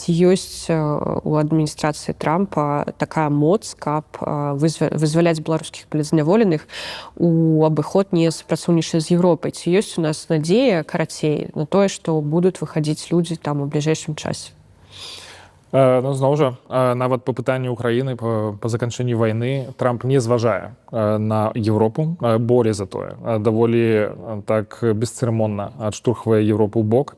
ці ёсць у адміністрацыі Трампа такая моц, каб вызваляць беларускіх палізняволеных у абыход не супрацоўнічаць з Еўропай? Ці ёсць у нас надзея, карацей, на тое, што будуць выхадзіць людзі там у бліжэйшым часе? Ну, зноў жа, нават па пытанню Украіны, па заканчэнні вайны Трамп не зважае на Еўропу, болей за тое. Даволі так бесцырымонна адштурхвае Еўропу ў бок,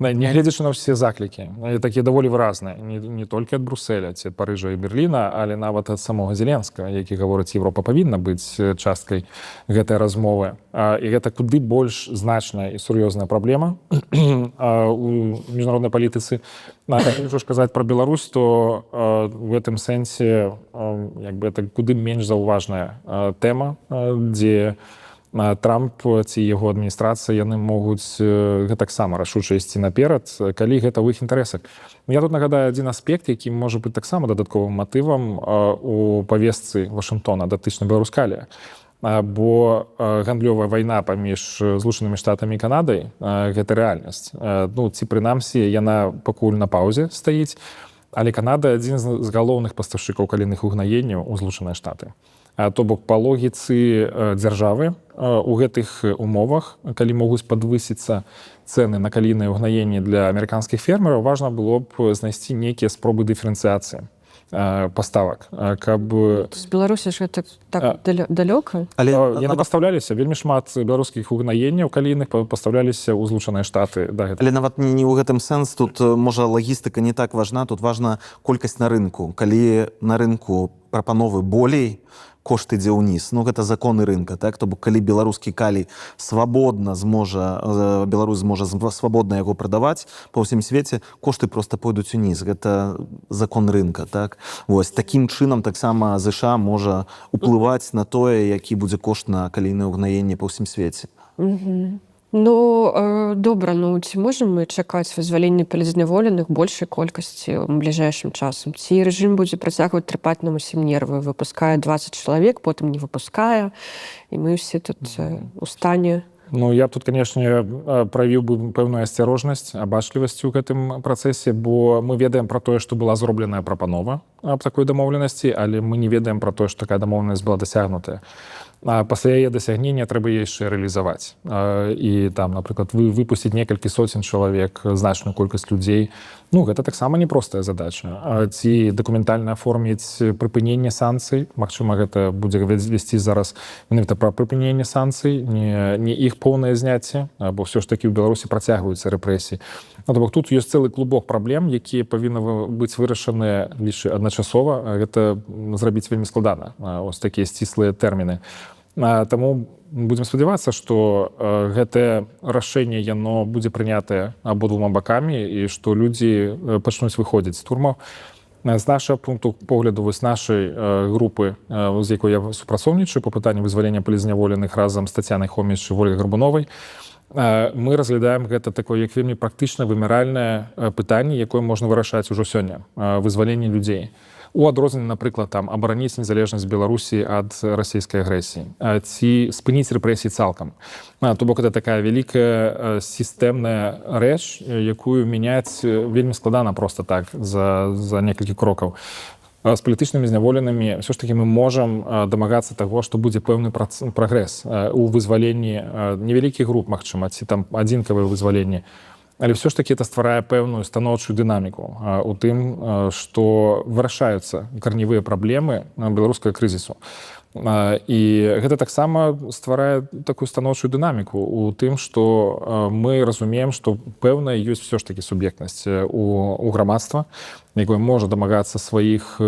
нягледзячы на ўсе заклікі, такія даволі выразныя, не толькі ад Бруселя, ці ад Парыжа і Берліна, але нават ад самога Зеленскага, які гаворыць, Еўропа павінна быць часткай гэтай размовы. І гэта куды больш значная і сур'ёзная праблема у міжнароднай палітыцы. Якщо ж казаць пра Беларусь, то в гэтым сэнсе это куды менш заўважная тэма, дзе Трамп ці яго адміністрацыя, яны могуць гэтаксама рашуча ісці наперад, калі гэта ў іх інтарэсах. Я тут нагадаю адзін аспект, які можа быць таксама дадатковым матывам у павестцы Вашынгтона датычна Беларускалія. Бо гандлёвая вайна паміж Злучанымі Штатамі і Канадай – гэта рэальнасць. Ну, ці прынамсі, яна пакуль на паўзе стаіць, але Канада – адзін з галоўных пастаўшчыкаў калійных угнаенняў у Злучаныя Штаты. То бок, па логіцы дзяржавы у гэтых умовах, калі могуць падвысіцца цэны на калійныя угнаенні для амерыканскіх фермераў, важна было б знайсці нейкія спробы дыферэнцыяцыі паставак, каб... З Беларусі ж гэта так далёка? Але яны пастаўляліся, вельмі шмат беларускіх угнаенняў калійных пастаўляліся ў Злучаныя Штаты. Але нават не ў гэтым сэнс, тут можа лагістыка не так важна, тут важна колькасць на рынку. Калі на рынку прапановы болей, кошт ідзе ўніз. Ну, гэта законы рынка, так? То бок, калі беларускі калій свабодна зможа, Беларусь зможа свабодна яго прадаваць па ўсім свеце, кошты проста пойдуць уніз. Гэта закон рынка, так? Вось, такім чынам таксама ЗША можа ўплываць на тое, які будзе кошт на калійнае угнаенне па ўсім свеце. Ну, добра, ну ці можам мы чакаць вызвалення палізняволеных большай колькасці ў бліжэйшым часам? Ці рэжым будзе працягваць трапаць нам усім нервы, выпускае 20 чалавек, потым не выпускае, і мы ўсе тут у стане... Ну, я тут, канешне, праявіў бы пэўную асцярожнасць, абачлівасць у гэтым працэсе, бо мы ведаем пра тое, што была зробленая прапанова аб такой дамоўленасці, але мы не ведаем пра тое, што такая дамоўленасць была дасягнутая. Пасля яе дасягнення трэба яшчэ рэалізаваць. І там, напрыклад, выпусціць некалькі соцень чалавек, значную колькасць людзей. Ну, гэта таксама непростая задача. Ці дакументальна аформіць прыпыненне санкцый. Магчыма, гэта будзе весці зараз менавіта пра прыпыненне санкцый, не іх поўнае зняцце, бо ўсё ж такі ў Беларусі працягваюцца рэпрэсіі. То бок, тут ёсць цэлы клубок праблем, якія павінны быць вырашаныя лишь адначасова. Гэта зрабіць вельмі складана, ось такія сціслыя тэрміны. Таму будзем спадзявацца, што гэтае рашэнне яно будзе прынятае абодвума бакамі і што людзі пачнуць выходзіць з турмаў. З нашага пункту погляду, вось нашай групы, з якой я супрацоўнічаю па пытанню вызвалення палізняволеных разам з Тацянай Хоміч і Ольгай Гарбуновай, мы разглядаем гэта такое, як вельмі практычна вымяральнае пытанне, якое можна вырашаць ужо сёння, вызваленне людзей. У адрозненне, напрыклад, там, абараніць незалежнасць Беларусі ад расійскай агрэсіі, ці спыніць рэпрэсіі цалкам. То бок, гэта такая вялікая сістэмная рэч, якую мяняць вельмі складана проста так, за некалькі крокаў. З палітычнымі зняволенымі ўсё ж такі мы можам дамагацца таго, што будзе пэўны прагрэс у вызваленні невялікіх груп, магчыма, ці там адзінкавае вызваленне. Але ўсё ж такі это стварае пэўную станоўчую дынаміку у тым, што вырашаюцца карневыя праблемы беларускага крызісу. І гэта таксама стварае такую станоўчую дынаміку у тым, што мы разумеем, што пэўная ёсць ўсё ж такі суб'ектнасць у грамадства, якое можа дамагацца сваіх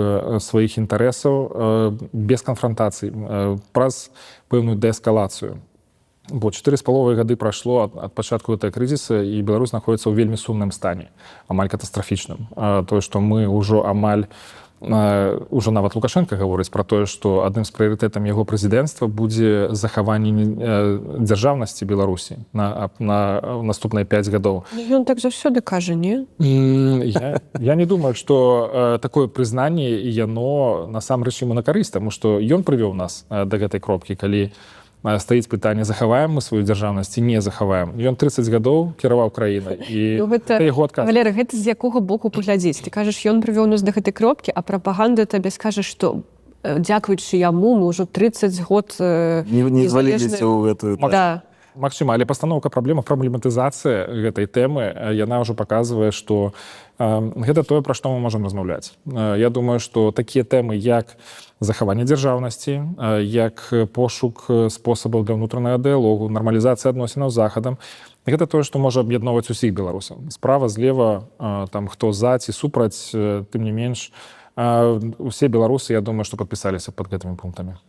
інтарэсаў без канфрантацый, праз пэўную дээскалацыю. Бо 4,5 гады прайшло ад пачатку гэтага крызіса, і Беларусь знаходзіцца ў вельмі сумным стане, амаль катастрафічным. Тое, што мы ўжо амаль, ўжо нават Лукашенко гаворыць пра тое, што адным з прыярытэтам яго прэзідэнцтва будзе захаванне дзяржаўнасці Беларусі на наступныя 5 гадоў. Ён так заўсёды кажа, не? Я не думаю, што такое прызнанне, яно насамрэч яму на карысць, таму што ён прывёў нас да гэтай кропкі, калі стаіць пытанне, захаваем мы сваю дзяржаўнасць ці не захаваем. Ён 30 гадоў кіраваў краінай, і гэта яго адказ. Валера, гэта з якога боку паглядзець? Ты кажаш, ён прывёў нас да гэтай кропкі, а прапаганда табе скажа, што дзякуючы яму мы ўжо 30 год не зваліліся ў гэтую. Да. Магчыма, але пастаноўка праблема, праблематызацыя гэтай тэмы, яна ўжо паказвае, што гэта тое, пра што мы можам размаўляць. Я думаю, што такія тэмы, як захаванне дзяржаўнасці, як пошук спосабаў для ўнутранага дыялогу, нармалізацыя адносінаў з захадам, гэта тое, што можа аб'ядноўваць усіх беларусаў. Справа, злева, там, хто за ці супраць, тым не менш, усе беларусы, я думаю, што падпісаліся пад гэтымі пунктамі.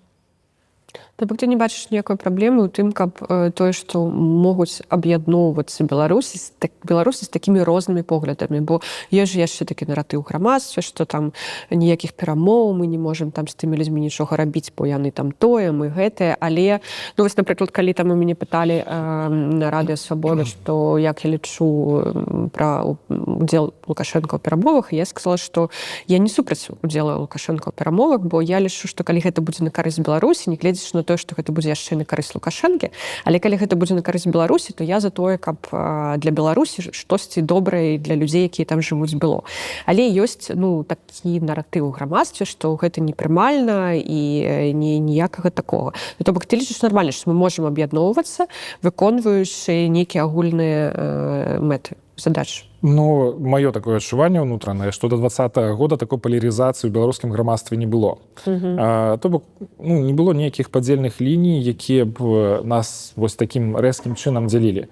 То бок ты не бачыш ніякой праблемы ў тым, каб тое, што могуць аб'ядноўвацца беларусы з такімі рознымі поглядамі, бо ёсць яшчэ такі наратыў грамадства, што там ніякіх перамоў, мы не можам там з тымі людзьмі нічога рабіць, бо яны там тое, мы гэтае, але ну вось, напрыклад, калі там у мяне пыталі на радыё Свабода, што як я лічу пра удзел Лукашэнка ў перамовах, я сказала, што я не супраць удзела Лукашэнка ў перамовах, бо я лічу, што калі гэта будзе на карысць Беларусі, не гледзячы на тое, што гэта будзе яшчэ на карысць Лукашэнкі, але калі гэта будзе на карысць Беларусі, то я за тое, каб для Беларусі штосьці добрае для людзей, якія там жывуць, было. Але ёсць такі наратыў у грамадстве, што гэта непрымальна і ніякага такога. То бок ты лічыш нармальна, што мы можам аб'ядноўвацца, выконваючы нейкія агульныя мэты, задачы. Ну, маё такое адчуванне ўнутранае, што да 20-го года такой палярызацыі ў беларускім грамадстве не было. То бок не было ніякіх падзельных ліній, якія б нас вось такім рэзкім чынам дзялілі.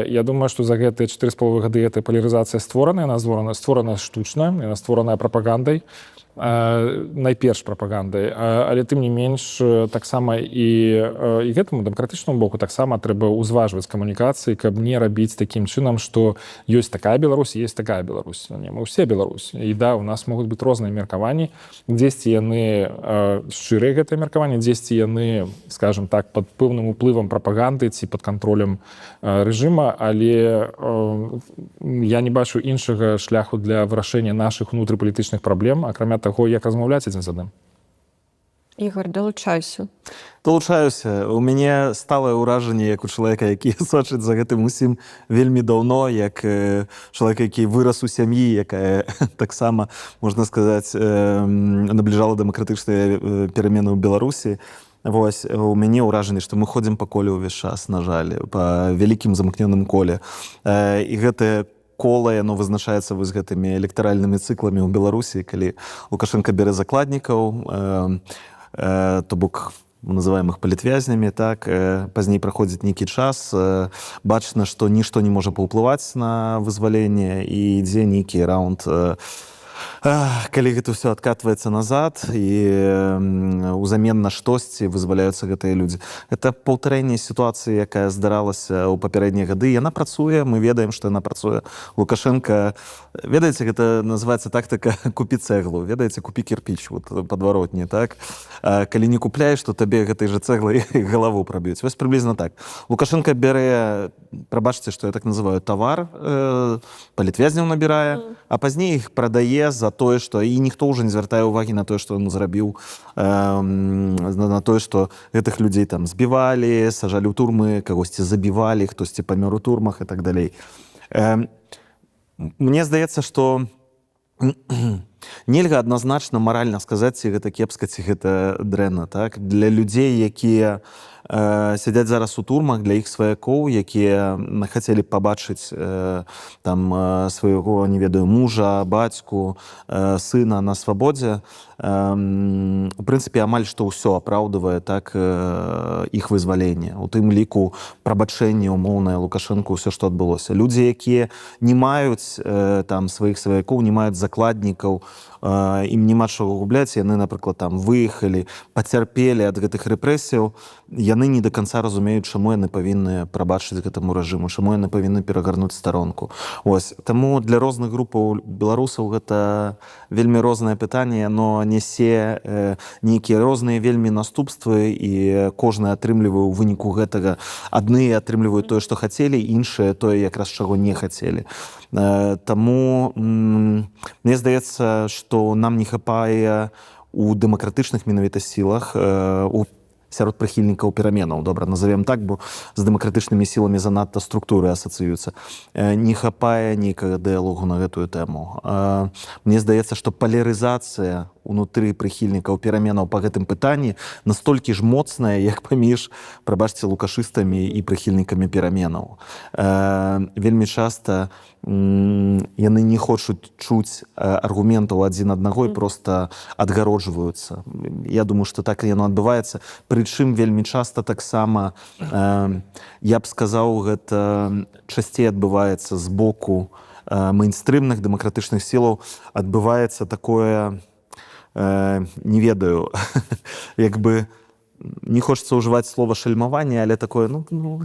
Я думаю, што за гэтыя 4,5 гады гэтая палярызацыя створана, яна створана штучна, яна створаная прапагандай, найперш прапагандай, але тым не менш таксама і гэтаму дэмакратычнаму боку таксама трэба ўзважваць камунікацыі, каб не рабіць такім чынам, што ёсць такая Беларусь, ёсць такая Беларусь. Мы ўсе Беларусь. І да, у нас могуць быць розныя меркаванні, дзесьці яны шчырыя гэтыя меркаванні, дзесьці яны, скажем так, пад пэўным уплывам прапаганды ці пад кантролем рэжыма, але я не бачу іншага шляху для вырашэння нашых унутрыпалітычных праблем, акрамя таго, як размаўляць адзін з адным. Ігор, далучайся. Далучаюся. У мяне сталае ўражанне, як у чалавека, які сочыць за гэтым усім вельмі даўно, як чалавек, які вырас у сям'і, якая таксама, можна сказаць, набліжала дэмакратычныя перамены ў Беларусі. Вось, у мяне ўражанне, што мы ходзім па коле ўвесь час, на жаль, па вялікім замкнёным коле. І гэтае кола, яно вызначаецца вось гэтымі электаральнымі цыкламі ў Беларусі, калі Лукашенко бярэ закладнікаў, то бок называем их палітвязнямі, так, пазней праходзіць нейкі час, бачна, што нішто не можа паўплываць на вызваленне і ідзе нейкі раунд, калі гэта ўсё адкатваецца назад і ўзамен на штосьці вызваляюцца гэтыя людзі. Гэта паўтарэнне сітуацыі, якая здаралася ў папярэднія гады. Яна працуе, мы ведаем, што яна працуе. Лукашенко, ведаеце, гэта называецца тактыка «купі цэглу», ведаеце, «купі кірпіч», вот падваротні, так? Калі не купляеш, то табе гэтай жа цэглай галаву праб'юць. Вось прыблізна так. Лукашенко бярэ, прабачце, што я так называю, тавар, палітвязняў набірае, а пазней іх прадае за тое, што і ніхто ўжо не звяртае ўвагі на тое, што ён зрабіў, на тое, што гэтых людзей там збівалі, сажалі ў турмы, кагосьці забівалі, хтосьці памёр у турмах і так далей. Мне здаецца, што нельга адназначна маральна сказаць, ці гэта кепска, ці гэта дрэнна, так? Для людзей, якія сядзяць зараз у турмах, для іх сваякоў, якія хацелі пабачыць там свайго, не ведаю, мужа, бацьку, сына на свабодзе, у прынцыпе, амаль што ўсё апраўдывае, так, іх вызваленне. У тым ліку прабачэнне умоўнае Лукашэнку, ўсё, што адбылося. Людзі, якія не маюць там сваіх сваякоў, не маюць закладнікаў, ім няма чаго губляць, яны, напрыклад, там выехалі, пацярпелі ад гэтых рэпрэсіяў, яны не да канца разумеюць, чаму яны павінны прабачыць гэтаму рэжыму, чаму яны павінны перагарнуць старонку. Ось. Таму для розных групаў беларусаў гэта вельмі рознае пытанне, яно нясе нейкія розныя вельмі наступствы, і кожны атрымлівае ў выніку гэтага. Адны атрымліваюць тое, што хацелі, іншыя тое, якраз чаго не хацелі. Таму мне здаецца, што нам не хапае у дэмакратычных менавіта сілах, у сярод прыхільнікаў пераменаў, добра, назовем так, бо з дэмакратычнымі сіламі занадта структуры асацыююцца. Не хапае нейкага дыялогу на гэтую тэму. Мне здаецца, што палярызацыя унутры прыхільнікаў пераменаў па гэтым пытанні настолькі ж моцная, як паміж, прабачце, лукашыстамі і прыхільнікамі пераменаў. Вельмі часта яны не хочуць чуць аргументаў адзін аднаго і проста адгароджваюцца. Я думаю, што так яно адбываецца. Прычым вельмі часта таксама, я б сказаў, гэта часцей адбываецца з боку мейнстрымных дэмакратычных сілаў, адбываецца такое, не ведаю, як бы не хочется ўжываць слова шальмаванне, але такое,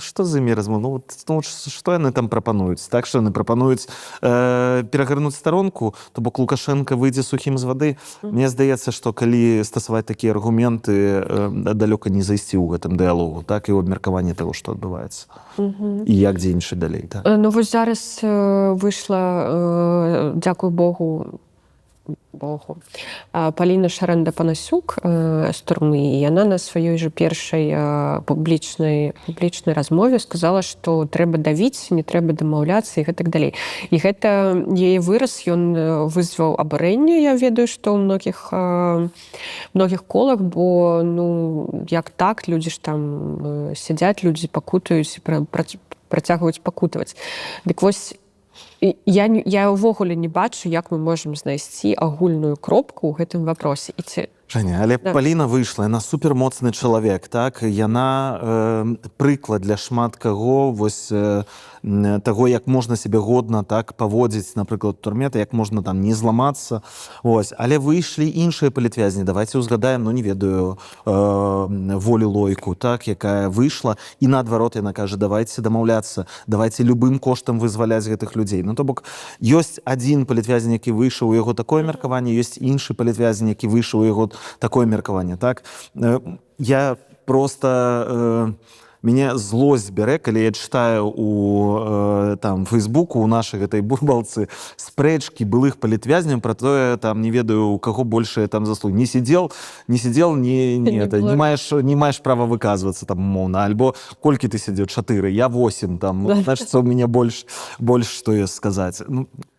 што з імі размову? Што яны там прапануюць? Так, што яны прапануюць перагарнуць старонку, то бок Лукашенко выйдзе сухім з вады. Мне здаецца, што калі стасаваць такія аргументы, далёка не зайсці ў гэтым дыялогу, так, і ў абмеркаванні таго, што адбываецца. І як дзейнічаць далей. Так. Ну, вось зараз выйшла, дзякуй Богу, Паліна Шаранда-Панасюк з турмы, і яна на сваёй жа першай публічнай размове сказала, што трэба давіць, не трэба дамаўляцца і гэтак далей. І гэта яе выраз, ён вызваў абурэнне, я ведаю, што ў многіх колах, бо як так, людзі ж там сядзяць, людзі пакутаюць і працягваюць пакутаваць. Дык вось, я ўвогуле не бачу, як мы можам знайсці агульную кропку ў гэтым вапросе. Жаня, але Паліна выйшла, яна супермоцны чалавек, так? Яна прыклад для шмат каго, вось таго, як можна сябе годна так паводзіць, напрыклад, у турме, як можна там не зламацца. Ось. Але выйшлі іншыя палітвязні. Давайце ўзгадаем, не ведаю, Волю Лойку, так, якая выйшла, і наадварот яна кажа, давайце дамаўляцца, давайце любым коштам вызваляць гэтых людзей. То бок, ёсць адзін палітвязень, які выйшаў у яго такое меркаванне, ёсць іншы палітвязень, які выйшаў у яго такое меркаванне, так? Я просто... Мяне злосць бярэ, калі я чытаю у Фейсбуку, у нашай гэтай бурбалцы спрэчкі былых палітвязняў пра тое, там, не ведаю, у каго большая там заслуг. Не сидел, не маеш права выказвацца, там, умоўна. Альбо колькі ты сидзеў? 4, я 8, там, значыць, у мяне больш, што я сказаць.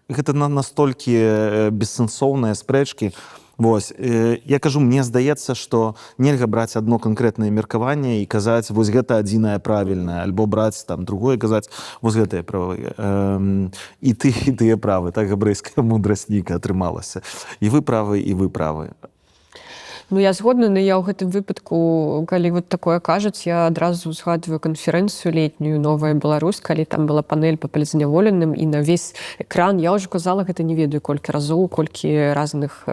Гэта настолькі бессэнсоўныя спрэчкі. Вось, я кажу, мне здаецца, што нельга браць адно канкрэтнае меркаванне і казаць, вось гэта адзінае правільнае, альбо браць там другое і казаць, вось гэтае правае. І тыя правы, так габрэйская мудрасць нейкая атрымалася. І вы правы, і вы правы. Я згодна, але я ў гэтым выпадку, калі вот такое кажуць, я адразу згадваю канферэнцыю летнюю «Новая Беларусь», калі там была панель па палітзняволеным, і на весь экран, я ўжо казала, гэта не ведаю колькі разоў, колькі разных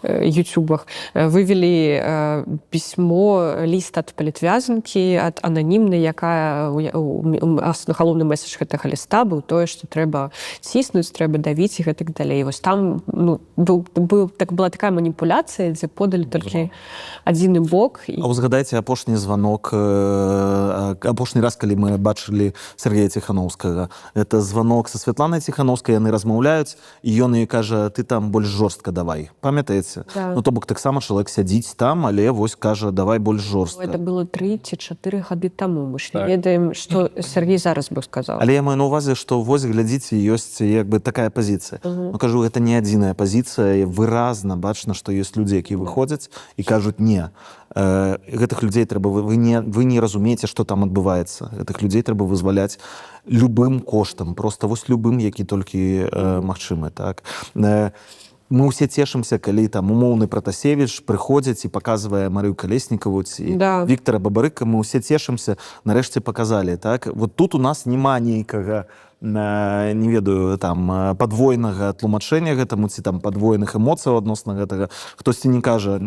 ютубах, вывели пісьмо, ліст ад палітвязанкі, ад ананімнай, якая галоўны месседж гэтага ліста быў тое, што трэба ціснуць, трэба давіць і гэтак далей. Вось там была такая маніпуляцыя, дзе подалі толькі адзіны бок. А узгадайце апошні званок, апошні раз, калі мы бачылі Сергея Ціханаўскага. Это званок са Святланай Ціханаўскай, яны размаўляюць, і ён ёй кажа, ты там больш жорстка давай. Памятаеце? Да. То бок таксама чалавек сядзіць там, але вось кажа, давай больш жорстка. Это было 3 ці 4 гады таму. Мы ж не ведаем, што Сергей зараз бы сказаў. Але я маю на ўвазе, што вось, глядзіце, ёсць як бы такая пазіцыя. Кажу, гэта не адзіная пазіцыя, выразна бачна, што ёсць людзі, якія выходзяць і кажуць, не, гэтых людзей трэба, вы не разумееце, што там адбываецца. Гэтых людзей трэба вызваляць любым коштам, просто вось любым, які толькі магчымы. Так? Мы ўсе цешымся, калі там умоўны Пратасевіч прыходзіць і паказвае Марыю Калеснікаву ці Віктара Бабарыка, мы ўсе цешымся, нарэшце паказалі. Так? Вот тут у нас няма нейкага, не ведаю, там, падвойнага тлумачэння гэтаму, ці там падвойных эмоцыяў адносна гэтага. Хтосьці не кажа,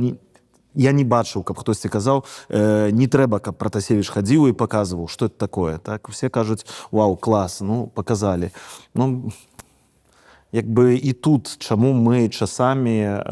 я не бачыў, каб хтосьці казаў, не трэба, каб Пратасевіч хадзіў і паказваў, што это такое. Так? Усе кажуць, вау, клас, паказалі. Як бы і тут, чаму мы часамі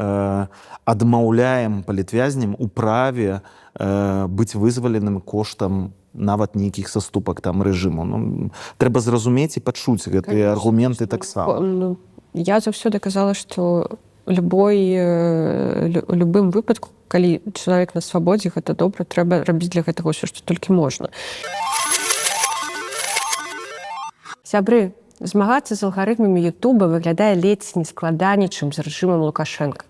адмаўляем палітвязням у праве быць вызваленым коштам нават нейкіх саступак там рэжыму. Трэба зразумець і пачуць гэтыя аргументы таксама. Я заўсёды казала, што любым выпадку, калі чалавек на свабодзе, гэта добра, трэба рабіць для гэтага ўсё, што толькі можна. Сябры, змагацца з алгарытмамі Ютуба выглядае ледзь не складаней, чым з рэжымам Лукашэнка.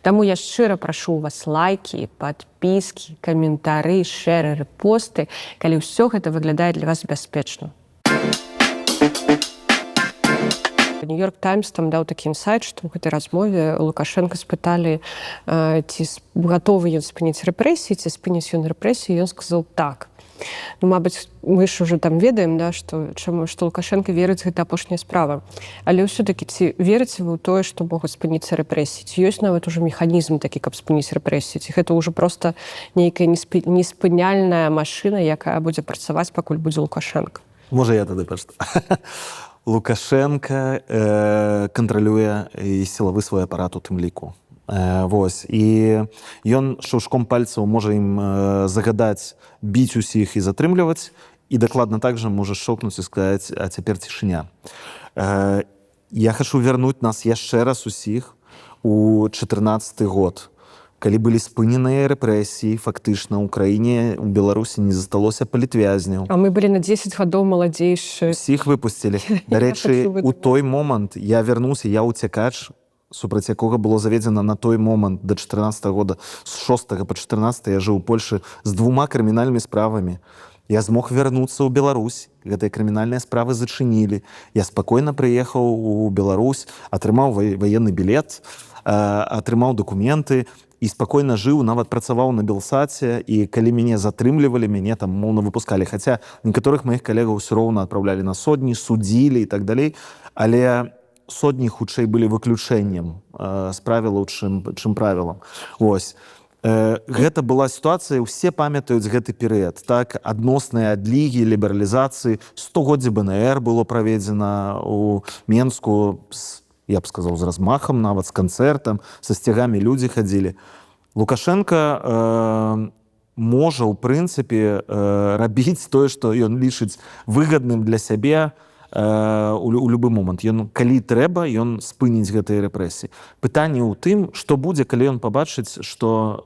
Таму я шчыра прашу у вас лайкі, падпіскі, каментары, шэры, рэпосты, калі ўсё гэта выглядае для вас бяспечна. Нью-Йорк Таймс там даў такі інсайт, што ў гэтай размове Лукашэнка спыталі, ці гатовы ён спыніць рэпрэсіі, ці спыніць ён рэпрэсіі, ён сказаў так. Ну, мабыць, мы ж уже там ведаем, да, што Лукашенко верыць, гэта апошняя справа. Але ўсё-такі ці верыце вы ў тое, што могуць спыніцца рэпрэсіі? Ці ёсць нават ужо механізм такі, каб спыніць рэпрэсіі? Ці гэта ўжо проста нейкая неспыняльная машына, якая будзе працаваць, пакуль будзе Лукашенко? Можа, я тады пачну. Лукашенко кантралюе і сілавы свой апарат у тым ліку. Вось. І ён шаўшком пальцаў можа ім загадаць біць усіх і затрымліваць, і дакладна так жа можа шокнуць і сказаць, а цяпер цішыня. Я хачу вярнуць нас яшчэ раз усіх у 14 год, калі былі спыненыя рэпрэсіі, фактычна ў краіне, у Беларусі не засталося палітвязняў. А мы былі на 10 гадоў маладзейшыя. Усіх выпусцілі. Дарэчы, у той момант я вярнуўся, я ўцякач, супраць якога было заведзена на той момант да 14 года, з 6 па 14 я жыў у Польшы з 2 крымінальнымі справамі. Я змог вярнуцца ў Беларусь, гэтыя крымінальныя справы зачынілі. Я спакойна прыехаў у Беларусь, атрымаў ваенны білет, атрымаў дакументы і спакойна жыў, нават працаваў на Белсаце, і калі мяне затрымлівалі, мяне там моўна выпускалі. Хаця некаторых маіх калегаў ўсё роўна адпраўлялі на сотні, судзілі і так далей, але сотні хутчэй былі выключэннем з правілаў, чым правілам. Вось. Гэта была сітуацыя, усе памятаюць гэты перыяд. Так, адносныя адлігі, лібералізацыі, 100годдзе БНР было праведзена ў Менску, я б сказаў, з размахам, нават з канцэртам, са сцягамі людзі хадзілі. Лукашенко можа, ў прынцыпе, рабіць тое, што ён лічыць выгадным для сябе, у любы момант. Ён, калі трэба, ён спыніць гэтыя рэпрэсіі. Пытанне ў тым, што будзе, калі ён пабачыць, што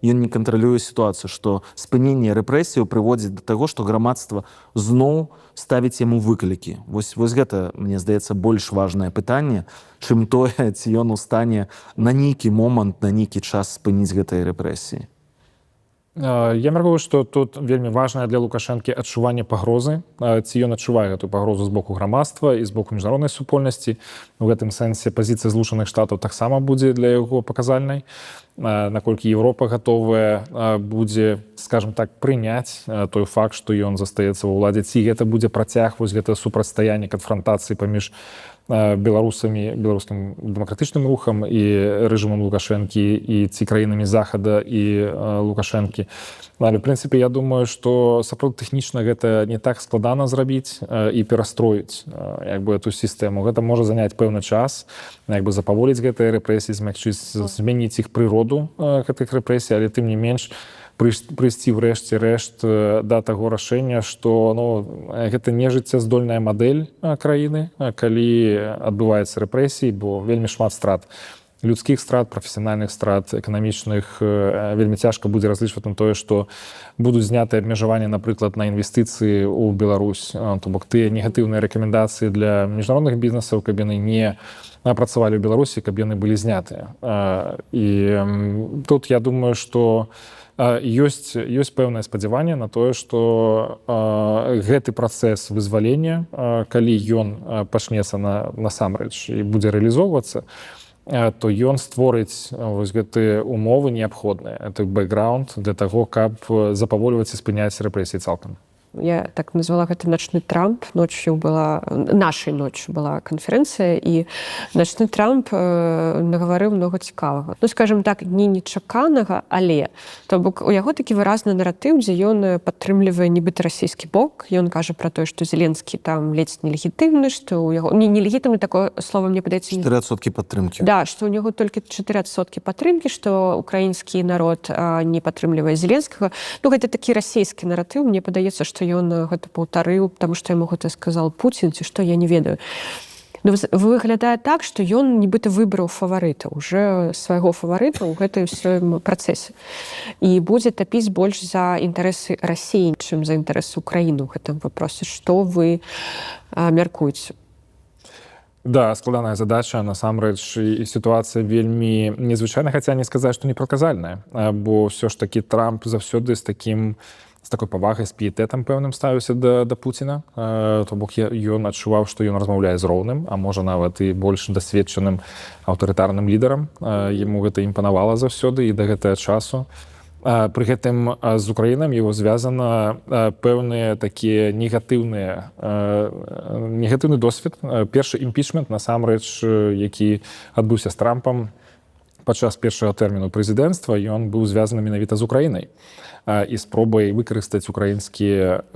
ён не кантралюе сітуацыю, што спыненне рэпрэсіяў прыводзіць да таго, што грамадства зноў ставіць яму выклікі. Вось гэта, мне здаецца, больш важнае пытанне, чым тое, ці ён у стане на нейкі момант, на нейкі час спыніць гэтыя рэпрэсіі. Я мяркую, што тут вельмі важнае для Лукашэнкі адчуванне пагрозы, ці ён адчувае гэтую пагрозу з боку грамадства і з боку міжнароднай супольнасці. У гэтым сэнсе пазіцыя Злучаных Штатаў таксама будзе для яго паказальнай. Наколькі Еўропа гатовая будзе, скажем так, прыняць той факт, што ён застаецца ва ўладзе, ці гэта будзе працяг, вось гэта супрацьстаянне, канфрантацыі паміж беларусамі, беларускім дэмакратычным рухам і рэжымам Лукашэнкі, і ці краінамі Захада і Лукашэнкі. Але, в прынцыпе, я думаю, што сапраўды тэхнічна гэта не так складана зрабіць і перастроіць эту сістэму. Гэта можа заняць пэўны час, запаволіць гэтыя рэпрэсіі, змякчыць, змяніць іх прыроду гэтых рэпрэсій, але тым не менш прыйсці ўрэшце рэшт да таго рашэння, што гэта не жыццяздольная мадэль краіны, калі адбываецца рэпрэсіі, бо вельмі шмат страт. Людскіх страт, прафесіянальных страт, эканамічных, вельмі цяжка будзе разлічваць на тое, што будуць знятыя абмежаванні, напрыклад, на інвестыцыі ў Беларусь. То бок тыя негатыўныя рэкамендацыі для міжнародных бізнесаў, каб яны не працавалі ў Беларусі, каб яны былі знятыя. І тут я думаю, што ёсць пэўнае спадзяванне на тое, што гэты працэс вызвалення, калі ён пачнецца насамрэч і будзе рэалізоўвацца, то ён створыць вось гэтыя умовы неабходныя, это бэкграунд для таго, каб запавольваць і спыняць рэпрэсіі цалкам. Я так назвала гэта «Начны Трамп». Нашай ночью была канферэнцыя, і «Начны Трамп» нагаварыў многа цікавага. Скажем так, не нечаканага, але то бок у яго такі выразны наратыў, дзе ён падтрымлівае нібыта расійскі бок. Ён кажа пра тое, што Зеленскі там ледзь нелегітымны, што ў яго... Нелегітымны, такое слово мне падаецца... 4% падтрымкі. Да, што ў яго толькі 4% падтрымкі, што украінскі народ не падтрымлівае Зеленскага. Гэта такі расійскі наратыў. Мне падаецца, што ён гэта паўтарыў, таму што яму гэта сказал Пуцін, ці што, я не ведаю. Ну, выглядае так, што ён нібыта выбраў фаварыта, уже свайго фаварыта ў гэтай ўсёй працэсе. І будзе тапіць больш за інтарэсы Расіі, чым за інтарэсы Украіны ў гэтым вопросе. Што вы мяркуеце? Да, складаная задача, насамрэч, і сітуацыя вельмі незвычайная, хаця не сказаць, што непрадказальная, бо ўсё ж такі Трамп заўсёды з такой павагай, з піетэтам пэўным ставіўся да Пуціна. То бок ён адчуваў, што ён размаўляе з роўным, а можа нават і больш дасведчаным аўтарытарным лідарам. Яму гэта імпанавала заўсёды і да гэтага часу. Пры гэтым з Украінам его звязана пэўныя такія негатыўны досвед. Першы імпічмент, насамрэч, які адбыўся з Трампам падчас першага тэрміну прэзідэнцтва, ён быў звязаны менавіта з Украінай і спробай выкарыстаць украінскія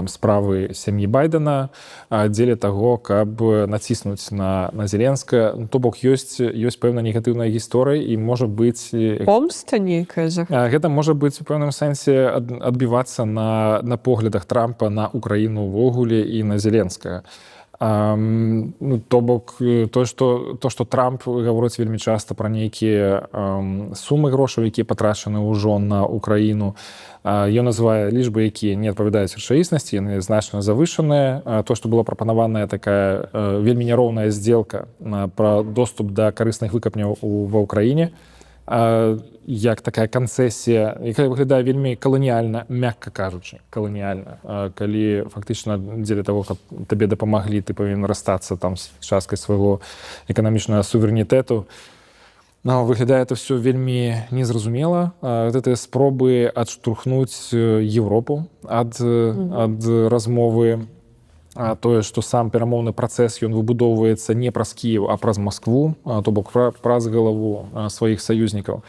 справы сям'і Байдена дзеля таго, каб націснуць на Зеленскага. То бок ёсць пэўна негатыўная гісторыя і можа быць помста нейкая за гэта можа быць у пэўным сэнсе адбівацца на поглядах Трампа на Украіну ўвогуле і на Зеленскага. То бок то, што Трамп гаворыць вельмі часта пра нейкія сумы грошаў, якія патрачаны ўжо на Украіну. Ён называе лічбы, якія не адпавядаюць рэчаіснасці, яны значна завышаныя. То, што была прапанаваная такая вельмі няроўная здзелка пра доступ да карысных выкапняў ва ўкраіне, як такая канцэсія, якая выглядае вельмі каланіяльна, мякка кажучы, каланіяльна. Калі фактычна дзеля таго, каб табе дапамаглі, ты павінен расстацца там з часткай свайго эканамічнага суверэнітэту. Выглядае это все вельмі незразумела. Гэтыя спробы адштурхнуць Еўропу ад размовы, тое, што сам перамоўны працэс ён выбудоўваецца не праз Кіеў, а праз Маскву, то бок праз галаву сваіх саюзнікаў.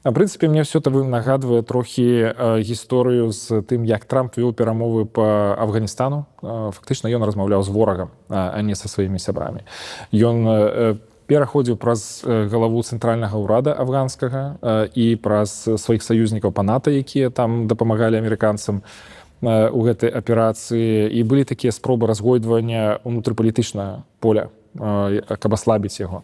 В прынцыпе, мне все это нагадвае трохі гісторыю з тым, як Трамп вёў перамовы па Афганістану. Фактычна ён размаўляў з ворагам, а не са сваімі сябрамі. Ён пераходзіў праз галаву цэнтральнага ўрада афганскага і праз сваіх саюзнікаў па НАТО, якія там дапамагалі амерыканцам у гэтай аперацыі, і былі такія спробы разгойдвання ўнутрыпалітычнага поля, каб аслабіць яго.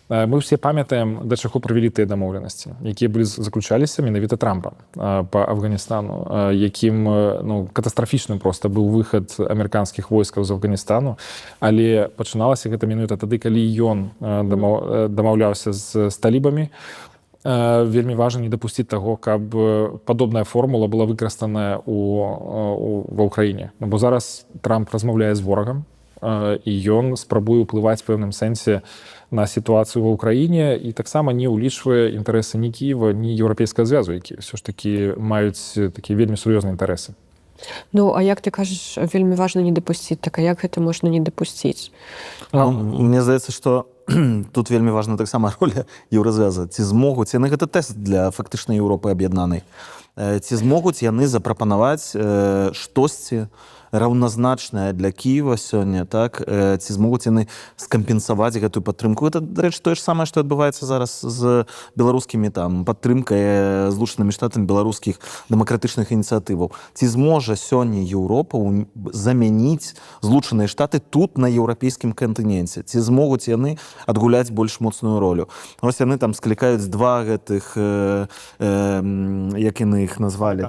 Мы ўсе памятаем, да чаго прывялі тыя дамоўленасці, якія заключаліся менавіта Трампам па Афганістану, якім катастрафічным проста быў выхад амерыканскіх войскаў з Афганістану, але пачыналася гэта менавіта тады, калі ён дамаўляўся з талібамі. Вельмі важна не дапусціць таго, каб падобная формула была выкарыстаная ва ўкраіне. Бо зараз Трамп размаўляе з ворагам, і ён спрабуе ўплываць в пэўным сэнсе на сітуацыю ва ўкраіне і таксама не ўлічвае інтарэсы ні Кіева, ні Еўрапейскага звязу, якія ўсё ж такі маюць такія вельмі сур'ёзныя інтарэсы. Ну, а як ты кажаш, вельмі важна не дапусціць, так а як гэта можна не дапусціць? Мне здаецца, што тут вельмі важна таксама роля Еўразвяза. Ці змогуць яны, гэта тэст для фактычнай Еўропы аб'яднанай, ці змогуць яны запрапанаваць штосьці раўназначная для Кіева сёння, так, ці змогуць яны скампенсаваць гэтую падтрымку. Гэта, дарэчы, тое ж самае, што адбываецца зараз з беларускімі падтрымкай Злучанымі Штатамі беларускіх дэмакратычных ініцыятываў. Ці зможа сёння Еўропа замяніць Злучаныя Штаты тут на еўрапейскім кантыненце? Ці змогуць яны адгуляць больш моцную ролю? Вось яны там склікаюць два гэтых, як яны іх назвалі,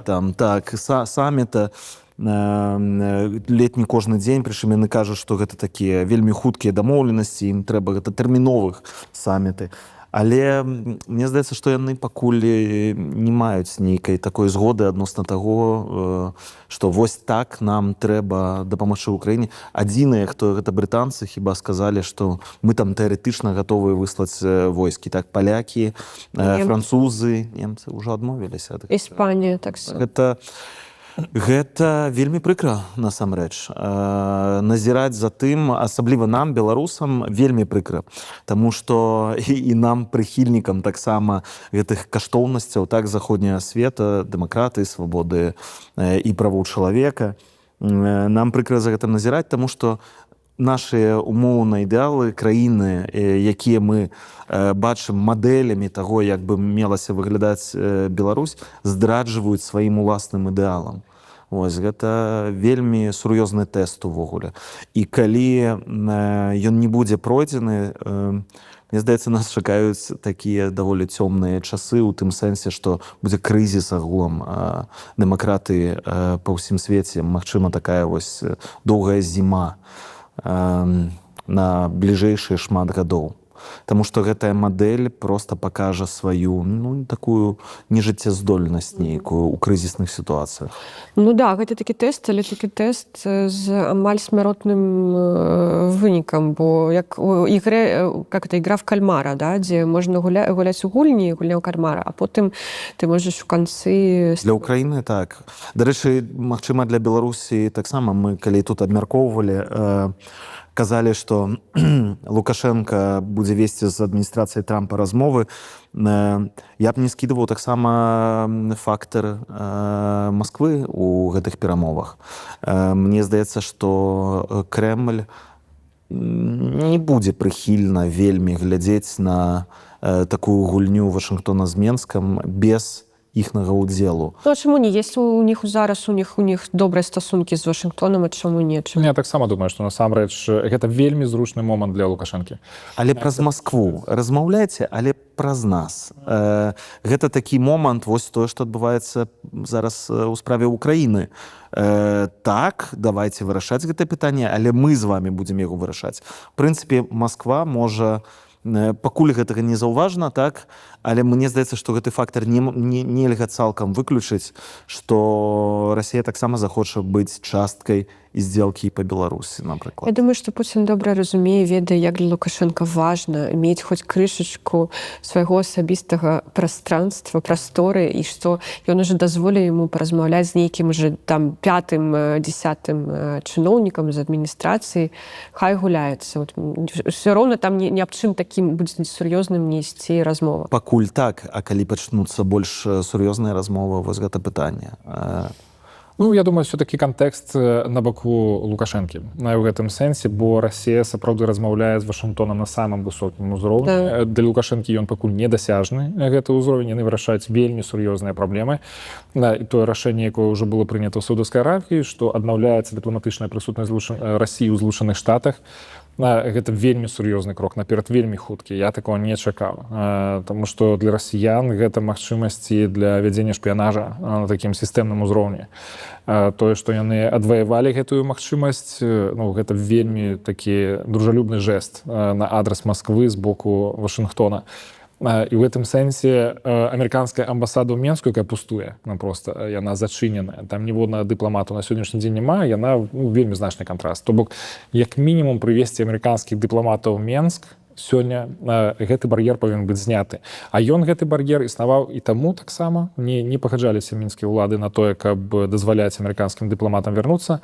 саміта, летні кожны дзень, прычым яны кажуць, што гэта такія вельмі хуткія дамоўленасці, ім трэба гэта тэрміновых саміты. Але мне здаецца, што яны пакуль не маюць нейкай такой згоды адносна таго, што вось так нам трэба дапамагчы ўкраіне. Адзіныя, хто гэта брытанцы, хіба сказалі, што мы там тэарэтычна гатовыя выслаць войскі. Так, палякі, французы, немцы ўжо адмовіліся. Іспанія таксама. Гэта вельмі прыкра, насамрэч. Назіраць за тым, асабліва нам, беларусам, вельмі прыкра. Таму што і нам, прыхільнікам таксама гэтых каштоўнасцяў, так, заходняга света, дэмакратыі, свабоды і правоў чалавека, нам прыкра за гэта назіраць, таму што нашыя умоўныя ідэалы, краіны, якія мы бачым мадэлямі таго, як бы мелася выглядаць Беларусь, здраджваюць сваім уласным ідэалам. Вось гэта вельмі сур'ёзны тэст увогуле. І калі ён не будзе пройдзены, мне здаецца, нас чакаюць такія даволі цёмныя часы ў тым сэнсе, што будзе крызіс агулам дэмакратыі па ўсім свеце. Магчыма, такая вось доўгая зіма на бліжэйшыя шмат гадоў. Таму што гэтая мадэль проста пакажа сваю такую нежыццяздольнасць нейкую ў крызісных сітуацыях. Ну да, гэта такі тэст, але такі тэст з амаль смяротным вынікам, бо як у ігры, как это, ігра в кальмара, да, дзе можна гуляць у гульні, гульня ў кальмара, а потым ты можаш у канцы... Для Украіны так. Дарэчы, магчыма, для Беларусі таксама мы, калі тут абмяркоўвалі, казалі, што Лукашенко будзе весці з адміністрацыяй Трампа размовы. Я б не скідываў таксама фактар Масквы ў гэтых перамовах. Мне здаецца, што Крэмль не будзе прыхільна вельмі глядзець на такую гульню Вашынгтона з Менскам без іхнага ўдзелу. Ну, а чаму не? Если у них зараз у них добрыя стасункі з Вашынгтонам, а чаму не? Я таксама думаю, што насамрэч гэта вельмі зручны момант для Лукашэнкі. Але праз Маскву размаўляйце, але праз нас. Гэта такі момант, вось тое, што адбываецца зараз у справе Украіны. Так, давайте вырашаць гэта пытанне, але мы з вами будзем яго вырашаць. В прынцыпе, Масква можа пакуль гэтага не заўважна, так, але мне здаецца, што гэты фактар нельга цалкам выключыць, што Расія таксама захоча быць часткай здзелкі па Беларусі, напрыклад. Я думаю, што Пуцін добра разумее, ведае, як для Лукашенка важна мець хоць крышачку свайго асабістага прастранства, прасторы, і што ён уже дазволіў яму паразмаўляць з нейкім уже там 5-10 чыноўнікам з адміністрацыі, хай гуляецца. Все роўна там ні аб чым такім будзе сур'ёзным не ісці размова. Пакуль так, а калі пачнуцца больш сур'ёзныя размовы, вось гэта пытанне. Ну, я думаю, все-таки кантэкст на баку Лукашэнкі ў гэтым сэнсе, бо Расія сапраўды размаўляе з Вашынгтонам на самым высокім узроўні. Да. Для Лукашэнкі ён пакуль недасяжны, гэты ўзровень, яны вырашаюць вельмі сур'ёзныя праблемы. І тое рашэнне, якое ўжо было прынята ў Саудаўскай Аравіі, што аднаўляецца дыпламатычная прысутнасць Расіі ў Злучаных Штатах, гэта вельмі сур'ёзны крок наперад, вельмі хуткі. Я такого не чакаў. Таму што для расіян гэта магчымасці для вядзення шпіянажа на такім сістэмным узроўні. Тое, што яны адваявалі гэтую магчымасць, гэта вельмі такі дружалюбны жэст на адрас Масквы з боку Вашынгтона. І ў гэтым сэнсе амерыканская амбасада ў Менску, якая пустуе, проста яна зачыненая, там ніводнага дыпламату на сённяшні дзень няма, яна вельмі значны кантраст. То бок, як мінімум прывесці амерыканскіх дыпламатаў ў Менск сёння гэты бар'ер павінен быць зняты. А ён, гэты бар'ер, існаваў і таму таксама не пагаджаліся мінскія ўлады на тое, каб дазваляць амерыканскім дыпламатам вярнуцца,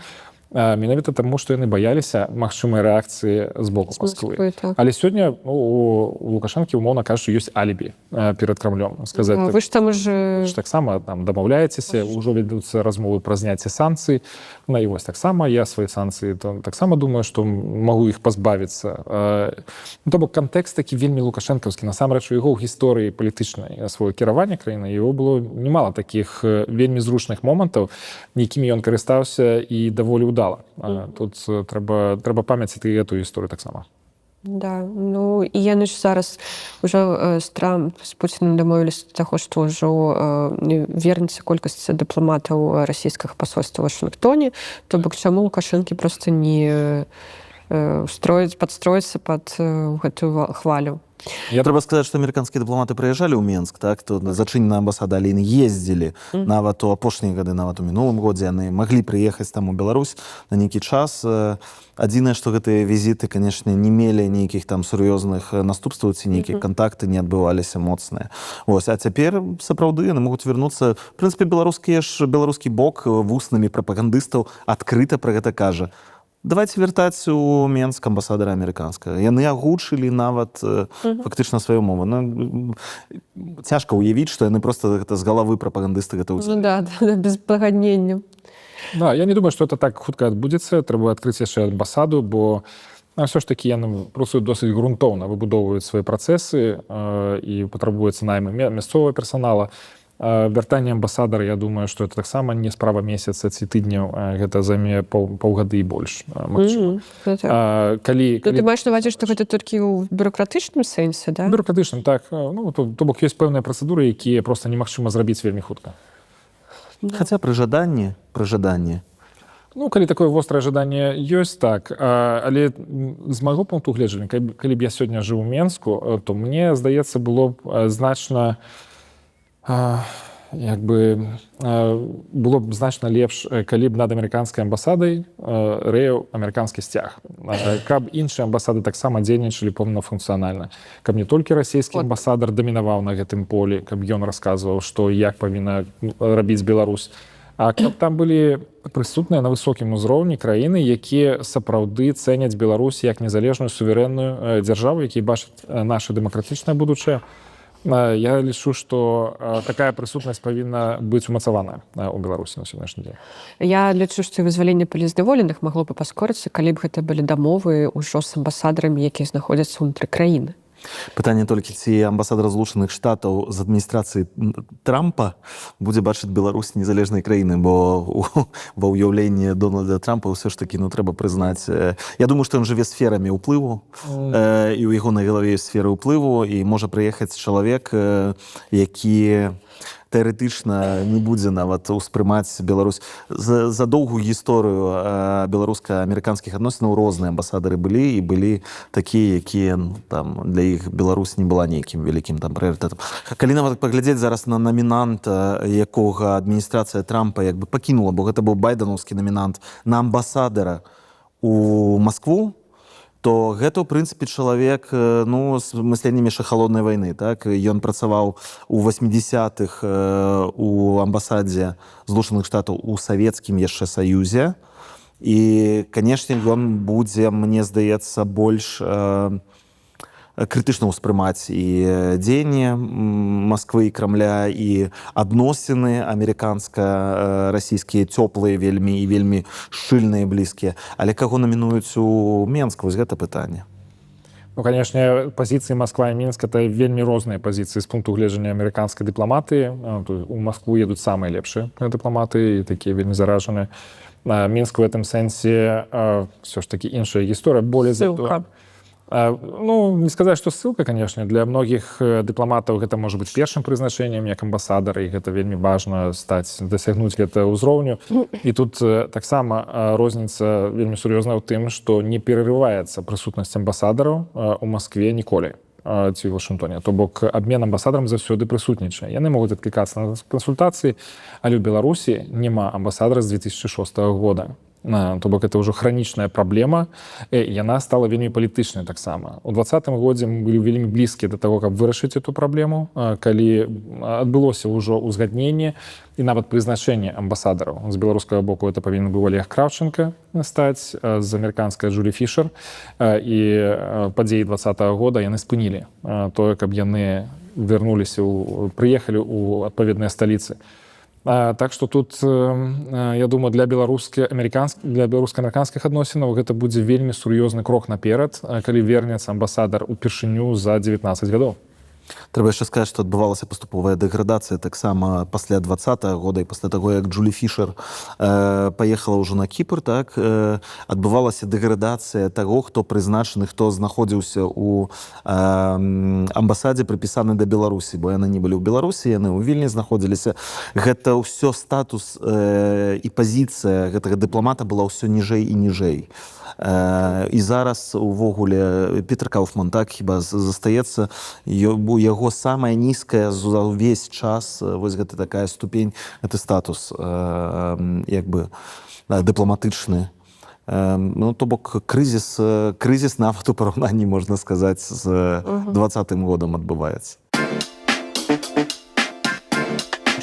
менавіта таму, што яны баяліся магчымай рэакцыі з боку Масквы. Так. Але сёння у Лукашэнкі, умоўна кажучы, ёсць алібі перад Крамлём. Сказаць, вы ж там уже... таксама там дамаўляецеся, ўжо вядуцца размовы пра зняцце санкцый. І вось таксама я свае санкцыі таксама думаю, што магу іх пазбавіцца. То бок кантэкст такі вельмі лукашэнкаўскі. Насамрэч, у яго ў гісторыі палітычнай сваё кіравання краіны яго было немало такіх вельмі зручных момантаў, якімі ён карыстаўся і даволі ўдала. Тут трэба памяціць і эту гісторыю таксама. Да, ну і яны ж зараз ўжо з Пуцінам дамовіліся таго, што ўжо вернецца колькасць дыпламатаў расійскага пасольства ў Вашынгтоне, то бок чаму Лукашэнкі проста не падстроіцца пад гэтую хвалю. Трэба сказаць, што амерыканскія дыпламаты прыязджалі ў Менск, так, то зачыненая амбасада, але яны ездзілі нават у апошнія гады, нават у мінулым годзе яны маглі прыехаць там у Беларусь на нейкі час. Адзінае, што гэтыя візіты, канешне, не мелі нейкіх там сур'ёзных наступстваў ці нейкія кантакты не адбываліся моцныя. Вось, а цяпер сапраўды яны могуць вярнуцца. В прынцыпе, беларускі бок вуснамі прапагандыстаў адкрыта пра гэта кажа. Давайте вяртаць у Менск амбасадара амерыканскага. Яны агучылі нават фактычна сваю мову. Цяжка ўявіць, што яны проста гэта з галавы прапагандысты гэта ўсё. Ну да, без пагаднення. Да, я не думаю, што это так хутка адбудзецца. Трэба адкрыць яшчэ амбасаду, бо ўсё ж такі яны просто досыць грунтоўна выбудоўваюць свае працэсы і патрабуецца наймы мясцовага персанала. Вяртанне амбасадара, я думаю, што это таксама не справа месяца ці тыдняў, гэта займе паўгады і больш, магчыма. Ты маеш на ўвазе, што гэта толькі ў бюрократычным сэнсе, да? Бюрократычным, так. Ну, то бок ёсць пэўныя працэдуры, якія проста немагчыма зрабіць вельмі хутка. Хаця пры жаданні, ну, калі такое вострае жаданне ёсць, так. Але з майго пункту гледжання, калі б я сёння жыў у Менску, то мне, здаецца, было б значна было б значна лепш, калі б над амерыканскай амбасадай рэяў амерыканскі сцяг. Каб іншыя амбасады таксама дзейнічалі поўнафункцыянальна. Каб не толькі расійскі амбасадар дамінаваў на гэтым полі, каб ён расказваў, што і як павінна рабіць Беларусь, а каб там былі прысутныя на высокім узроўні краіны, якія сапраўды цэняць Беларусь як незалежную суверэнную дзяржаву, якія бачаць наша дэмакратычнае будучае. Я лічу, што такая прысутнасць павінна быць умацаваная ў Беларусі на сённяшні дзень. Я лічу, што вызваленне палізняволеных магло бы паскорыцца, калі б гэта былі дамовы ўжо з амбасадарамі, якія знаходзяцца ўнутры краіны. Пытанне толькі, ці амбасадар Злучаных Штатаў з адміністрацыі Трампа будзе бачыць Беларусь незалежнай краіны, бо ва ўяўленні Дональда Трампа ўсё ж такі, трэба прызнаць. Я думаю, што ён жыве сферамі ўплыву, і ў яго на галаве ёсць сферы ўплыву, і можа прыехаць чалавек, які тэарэтычна не будзе нават успрымаць Беларусь. За доўгую гісторыю беларуска-амерыканскіх адносінаў розныя амбасадары былі, і былі такія, якія там для іх Беларусь не была нейкім вялікім там прыярытэтам. Калі нават паглядзець зараз на намінанта, якога адміністрацыя Трампа як бы пакінула, бо гэта быў байденаўскі намінант, на амбасадара у Маскву, то гэта, ў прынцыпе, чалавек з мысленнем яшчэ халоднай вайны. Так? Ён працаваў у 80-х у амбасадзе Злучаных Штатаў у Савецкім яшчэ Саюзе. І, канешне, ён будзе, мне здаецца, больш крытычна ўспрымаць і дзеянне Масквы і Крамля, і адносіны амерыканска-расійскія цёплыя вельмі і вельмі шчыльныя, блізкія. Але каго намінуюць у Менск? Вось гэта пытанне. Ну, канешне, пазіцыі Масква і Мінск — это вельмі розныя пазіцыі з пункту гледжання амерыканскай дыпламатыі. У Маскву едуць самыя лепшыя дыпламаты, і такія вельмі заражаныя. Мінск в этом сэнсе все ж таки іншая гісторыя, болей Ссылка. Ну, не сказаць, што ссылка, канешне. Для многіх дыпламатаў гэта можа быць першым прызначэннем як амбасадар, і гэта вельмі важна дасягнуць гэта ўзроўню. І тут таксама розніца вельмі сур'ёзная ў тым, што не перарываецца прысутнасць амбасадараў у Маскве ніколі ці ў Вашынгтоне. То бок абмен амбасадарам заўсёды прысутнічае. Яны могуць адклікацца на кансультацыі, але ў Беларусі няма амбасадара з 2006 года. То бок это ўжо хранічная праблема, і яна стала вельмі палітычнай таксама. У 2020 годзе мы былі вельмі блізкія да таго, каб вырашыць эту праблему, калі адбылося ўжо ўзгадненне і нават прызначэнне амбасадараў. З беларускага боку это павінен быў Олег Кравченко стаць, з амерыканскай Джулі Фішер, і падзеі 2020 года яны спынілі тое, каб яны вярнуліся, прыехалі ў адпаведныя сталіцы. Так што тут, я думаю, для беларуска-амерыканскіх адносінаў гэта будзе вельмі сур'ёзны крок наперад, калі вернецца амбасадар упершыню за 19 гадоў. Трэба яшчэ сказаць, што адбывалася паступовая дэградацыя таксама пасля 20-го года і пасля таго, як Джулі Фішер паехала ўжо на Кіпр, так, адбывалася дэградацыя таго, хто прызначаны, хто знаходзіўся ў амбасадзе, прыпісаны да Беларусі, бо яны не былі ў Беларусі, яны ў Вільні знаходзіліся. Гэта ўсё статус і пазіцыя гэтага дыпламата была ўсё ніжэй і ніжэй. І зараз увогуле Пітер Кауфман, так, хіба застаецца яго самая нізкая за ўвесь час, вось гэта такая ступень, гэты статус як бы дыпламатычны. Ну, то бок крызіс нават у параўнанні, можна сказаць, з 20-м годам адбываецца.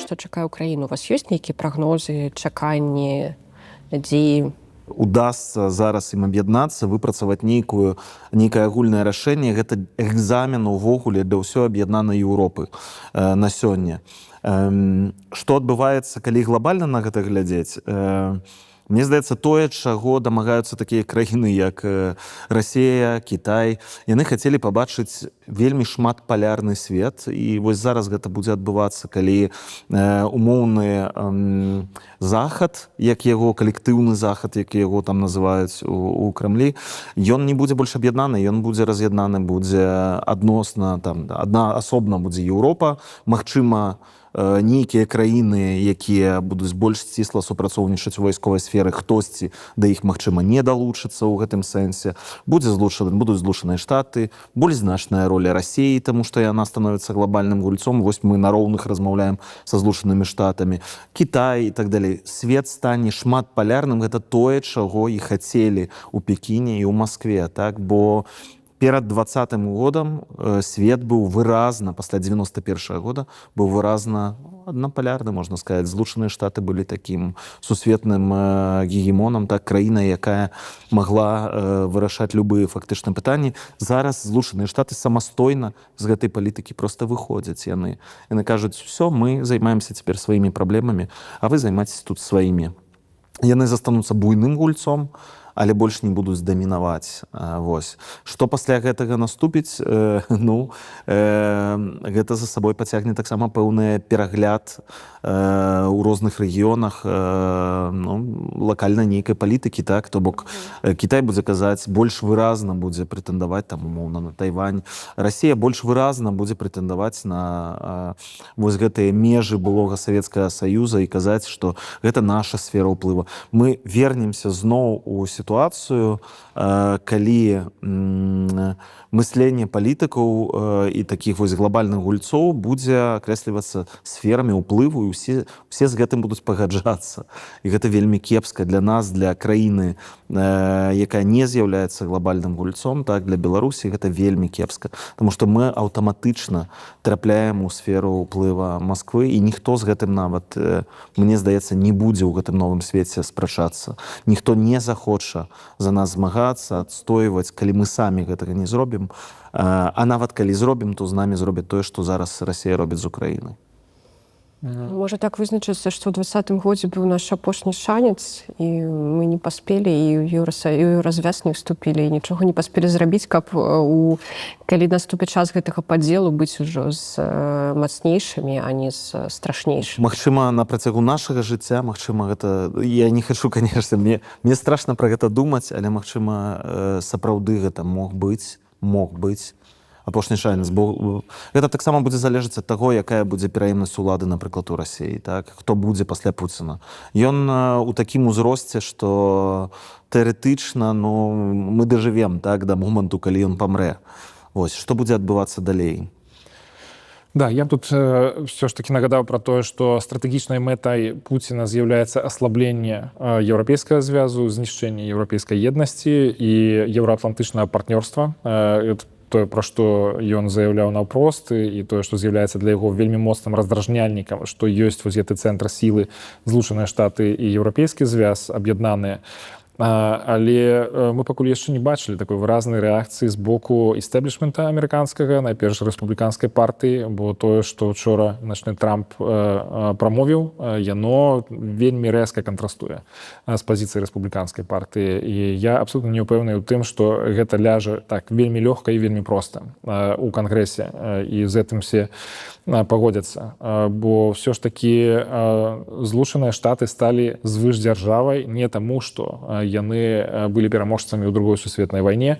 Што чакае Украіну? У вас ёсць нейкія прагнозы, чаканні, надзеі? Удасца зараз ім аб'яднацца, выпрацаваць нейкае агульнае рашэнне. Гэта экзамен увогуле для ўсёй аб'яднанай Еўропы на сёння. Што адбываецца, калі глобальна на гэта глядзець? Мне здаецца, тое, чаго дамагаюцца такія краіны, як Расія, Кітай, яны хацелі пабачыць вельмі шматпалярны свет, і вось зараз гэта будзе адбывацца, калі умоўны захад, як яго калектыўны захад, як яго там называюць у Крамлі, ён не будзе больш аб'яднаны, ён будзе раз'яднаны, будзе адносна, там, адна асобна будзе Еўропа, магчыма, нейкія краіны, якія будуць больш сцісла супрацоўнічаць у вайсковай сферы, хтосьці да іх, магчыма, не далучыцца ў гэтым сэнсе. Будуць злучаныя Штаты, больш значная роля Расіі, таму што яна становіцца глобальным гульцом. Вось мы на роўных размаўляем са Злучанымі Штатамі. Кітай і так далей. Свет стане шматпалярным. Гэта тое, чаго і хацелі ў Пекіне і ў Маскве, так? Бо перад 20-м годам свет быў выразна, пасля 91-го года, быў выразна аднапалярны, можна сказаць. Злучаныя Штаты былі такім сусветным гегемонам, так, краіна, якая магла вырашаць любыя фактычныя пытанні. Зараз Злучаныя Штаты самастойна з гэтай палітыкі проста выходзяць. Яны кажуць, все, мы займаемся цяпер сваімі праблемамі, а вы займаецеся тут сваімі. Яны застануцца буйным гульцом, але больш не будуць дамінаваць. Вось. Што пасля гэтага наступіць? Гэта за сабой пацягне таксама пэўны перагляд у розных рэгіёнах лакальнай нейкай палітыкі, так? То бок Кітай будзе казаць, больш выразна будзе прэтэндаваць там умоўна на Тайвань. Расія больш выразна будзе прэтэндаваць на вось гэтыя межы былога Савецкага Саюза і казаць, што гэта наша сфера ўплыву. Мы вернемся зноў у ситуацию, калі мысленне палітыкаў і такіх вось глобальных гульцоў будзе акрэслівацца сферамі ўплыву, і усе з гэтым будуць пагаджацца. І гэта вельмі кепска для нас, для краіны, якая не з'яўляецца глобальным гульцом, так, для Беларусі гэта вельмі кепска, таму што мы аўтаматычна трапляем у сферу ўплыва Масквы, і ніхто з гэтым нават, мне здаецца, не будзе ў гэтым новым свеце спрачацца. Ніхто не захоча за нас змагацца, адстойваць, калі мы самі гэтага не зробім. А нават калі зробім, то з намі зробяць тое, што зараз Расія робіць з Украінай. Можа так вызначыцца, што ў 20-м годзе быў наш апошні шанец, і мы не паспелі, і ў развяз не вступілі, і нічога не паспелі зрабіць, каб калі наступіць час гэтага падзелу, быць ужо з мацнейшымі, а не з страшнейшымі. Магчыма, на працягу нашага жыцця, магчыма, гэта... Я не хачу, канешне, мне страшна пра гэта думаць, але, магчыма, сапраўды гэта мог быць апошні шанец, бо гэта таксама будзе залежаць ад таго, якая будзе пераемнасць улады, напрыклад, у Расіі, так? Хто будзе пасля Пуціна. Ён у такім узросце, што тэарэтычна, мы дажывем, так, да моманту, калі ён памрэ. Вось, што будзе адбывацца далей? Да, я тут все ж таки нагадаў пра тое, што стратэгічнай мэтай Пуціна з'яўляецца аслабленне еўрапейскага звязу, знішчэнне еўрапейскай еднасці і еўраатлантычнага партнёрства. Тое, пра што ён заяўляў наўпрост, і тое, што з'яўляецца для яго вельмі моцным раздражняльнікам, што ёсць вось гэты цэнтр сілы Злучаныя Штаты і еўрапейскі звяз аб'яднаныя. Але мы пакуль яшчэ не бачылі такой выразнай рэакцыі з боку істэблішмента амерыканскага, найперш рэспубліканскай партыі, бо тое, што учора начны Трамп прамовіў, яно вельмі рэзка кантрастуе з пазіцыі рэспубліканскай партыі. І я абсолютна не ўпэўнены ў тым, што гэта ляжа так вельмі лёгка і вельмі проста у кангрэсе, і з гэтым все пагодзяцца. Бо ўсё ж такі Злучаныя Штаты сталі звышдзяржавай не таму, што яны былі пераможцамі ў другой сусветнай вайне,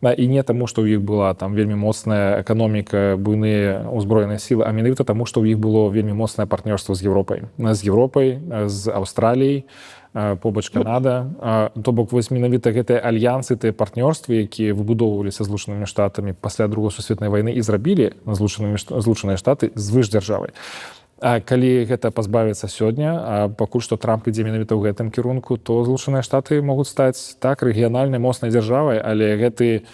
і не таму, што ў іх была там вельмі моцная эканоміка, буйныя ўзброеныя сілы, а менавіта таму, што ў іх было вельмі моцнае партнёрства з Еўропай, з Аўстраліяй, побач Канада. То бок, вось менавіта гэтыя альянсы, тыя партнёрствы, якія выбудоўваліся Злучанымі Штатамі пасля другой сусветнай вайны, і зрабілі Злучаныя Штаты звышдзяржавай. Калі гэта пазбавіцца сёння, пакуль што Трамп ідзе менавіта ў гэтым кірунку, то Злучаныя Штаты могуць стаць так рэгіянальнай моцнай дзяржавай, але гэты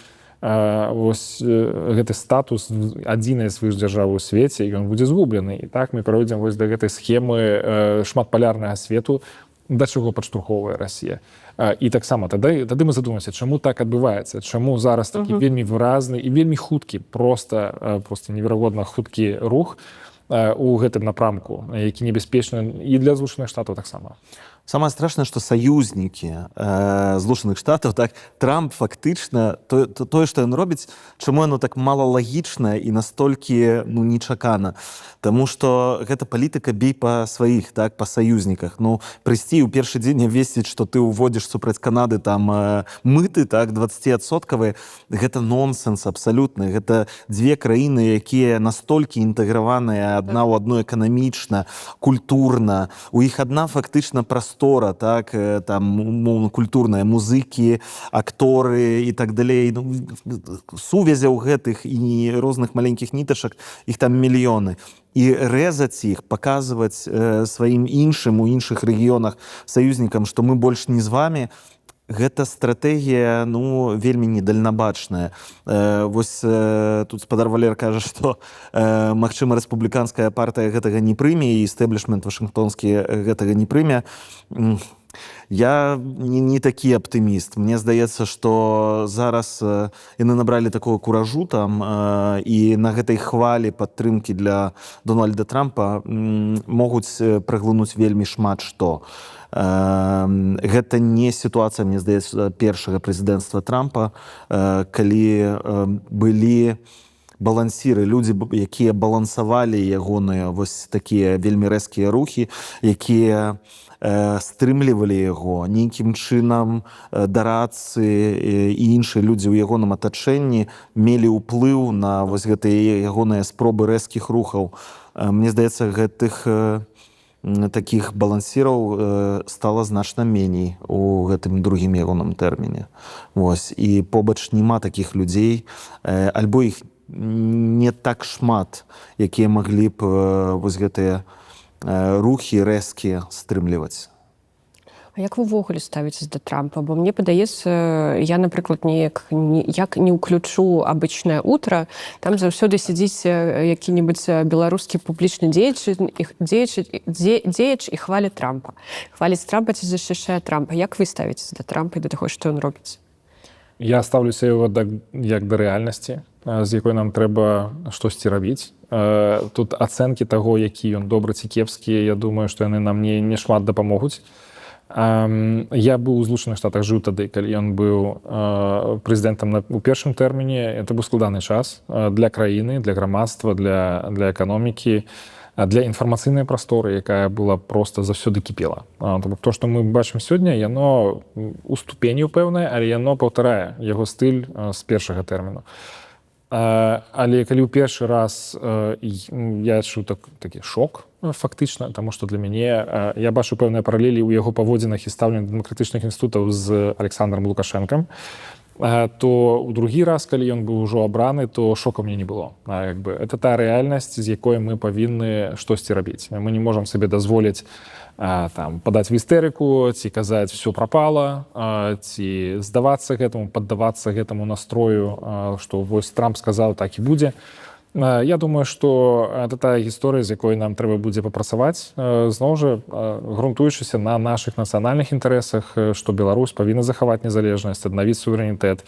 статус адзінай звышдзяржавы ў свеце, ён будзе згублены. І так мы перайдзем вось да гэтай схемы шматпалярнага свету, да чаго падштурхоўвае Расія. І таксама тады мы задумаемся, чаму так адбываецца, чаму зараз такі вельмі выразны і вельмі хуткі, проста неверагодна хуткі рух у гэтым напрамку, які небяспечны і для Злучаных Штатаў таксама. Самое страшное, что союзники Злучаных Штатаў, так, Трамп фактычна тое, што ён робіць, чаму яно так малалагічна і настолькі нечакана. Таму што гэта палітыка бей па сваіх, так, па саюзніках. Ну, прыйсці ў першы дзень і весціць, што ты ўводзіш супраць Канады там мыты, так, 20%, гэта нонсенс абсалютны. Гэта дзве краіны, якія настолькі інтэграваныя адна ў адну эканамічна, культурна. У іх адна фактычна прастора, так, там, умоўна, культурная, музыкі, акторы і так далей. Ну, сувязяў гэтых і розных маленькіх нітачак, іх там мільёны. І рэзаць іх, паказваць сваім іншым у іншых рэгіёнах саюзнікам, што мы больш не з вамі, гэта стратэгія, ну, вельмі недальнабачная. Вось тут спадар Валер кажа, што, магчыма, рэспубліканская партыя гэтага не прыме, і стэблішмент вашынгтонскі гэтага не прыме. Я не такі аптыміст. Мне здаецца, што зараз яны набралі такого куражу там, і на гэтай хвалі падтрымкі для Дональда Трампа могуць праглынуць вельмі шмат што. Гэта не сітуацыя, мне здаецца, першага прэзідэнцтва Трампа, калі былі балансіры, людзі, якія балансавалі ягоныя вось такія вельмі рэзкія рухі, якія стрымлівалі яго нейкім чынам, дарадцы і іншыя людзі ў ягоным атачэнні мелі ўплыў на вось гэтыя ягоныя спробы рэзкіх рухаў. Мне здаецца, гэтых такіх балансіраў стала значна меней у гэтым другім ягоным тэрміне. Вось. І побач няма такіх людзей, альбо іх не так шмат, якія маглі б вось гэтыя рухі рэзкія стрымліваць. А як вы ўвогуле ставіцеся да Трампа? Бо мне падаецца, я, напрыклад, як не ўключу «Обычное утро», там заўсёды сядзіць які-небудзь беларускі публічны дзеяч і хваліць Трампа. Хваліць Трампа ці защищае Трампа. Як вы ставіцеся да Трампа і да таго, што ён робіць? Я ставлюся яго як да рэальнасці, з якой нам трэба штосьці рабіць. Тут ацэнкі таго, які ён добры ці кепскі, я думаю, што яны нам не шмат дапамогуць. Я быў у Злучаных Штатах, жыў тады, калі ён быў прэзідэнтам у першым тэрміне. Это быў складаны час для краіны, для грамадства, для эканомікі, для інфармацыйнай прасторы, якая была проста заўсёды кіпела. То, што мы бачым сёння, яно у ступені пэўнае, але яно паўтарае яго стыль з першага тэрміну. Але калі ў першы раз я адчуў такі шок фактычна, таму што для мяне я бачу пэўныя паралелі ў яго паводзінах і стаўленні дэмакратычных інстытутаў з Александром Лукашэнкам, то ў другі раз, калі ён быў ужо абраны, то шока мне не было. Это та рэальнасць, з якой мы павінны штосьці рабіць. Мы не можам сабе дазволіць падаць в істэрыку, ці казаць «всё прапала», ці здавацца гэтаму, паддавацца гэтаму настрою, што вось Трамп сказаў, так і будзе. Я думаю, што это тая гісторыя, з якой нам трэба будзе папрацаваць, зноў жа, грунтуючыся на нашых нацыянальных інтарэсах, што Беларусь павінна захаваць незалежнасць, аднавіць суверэнітэт,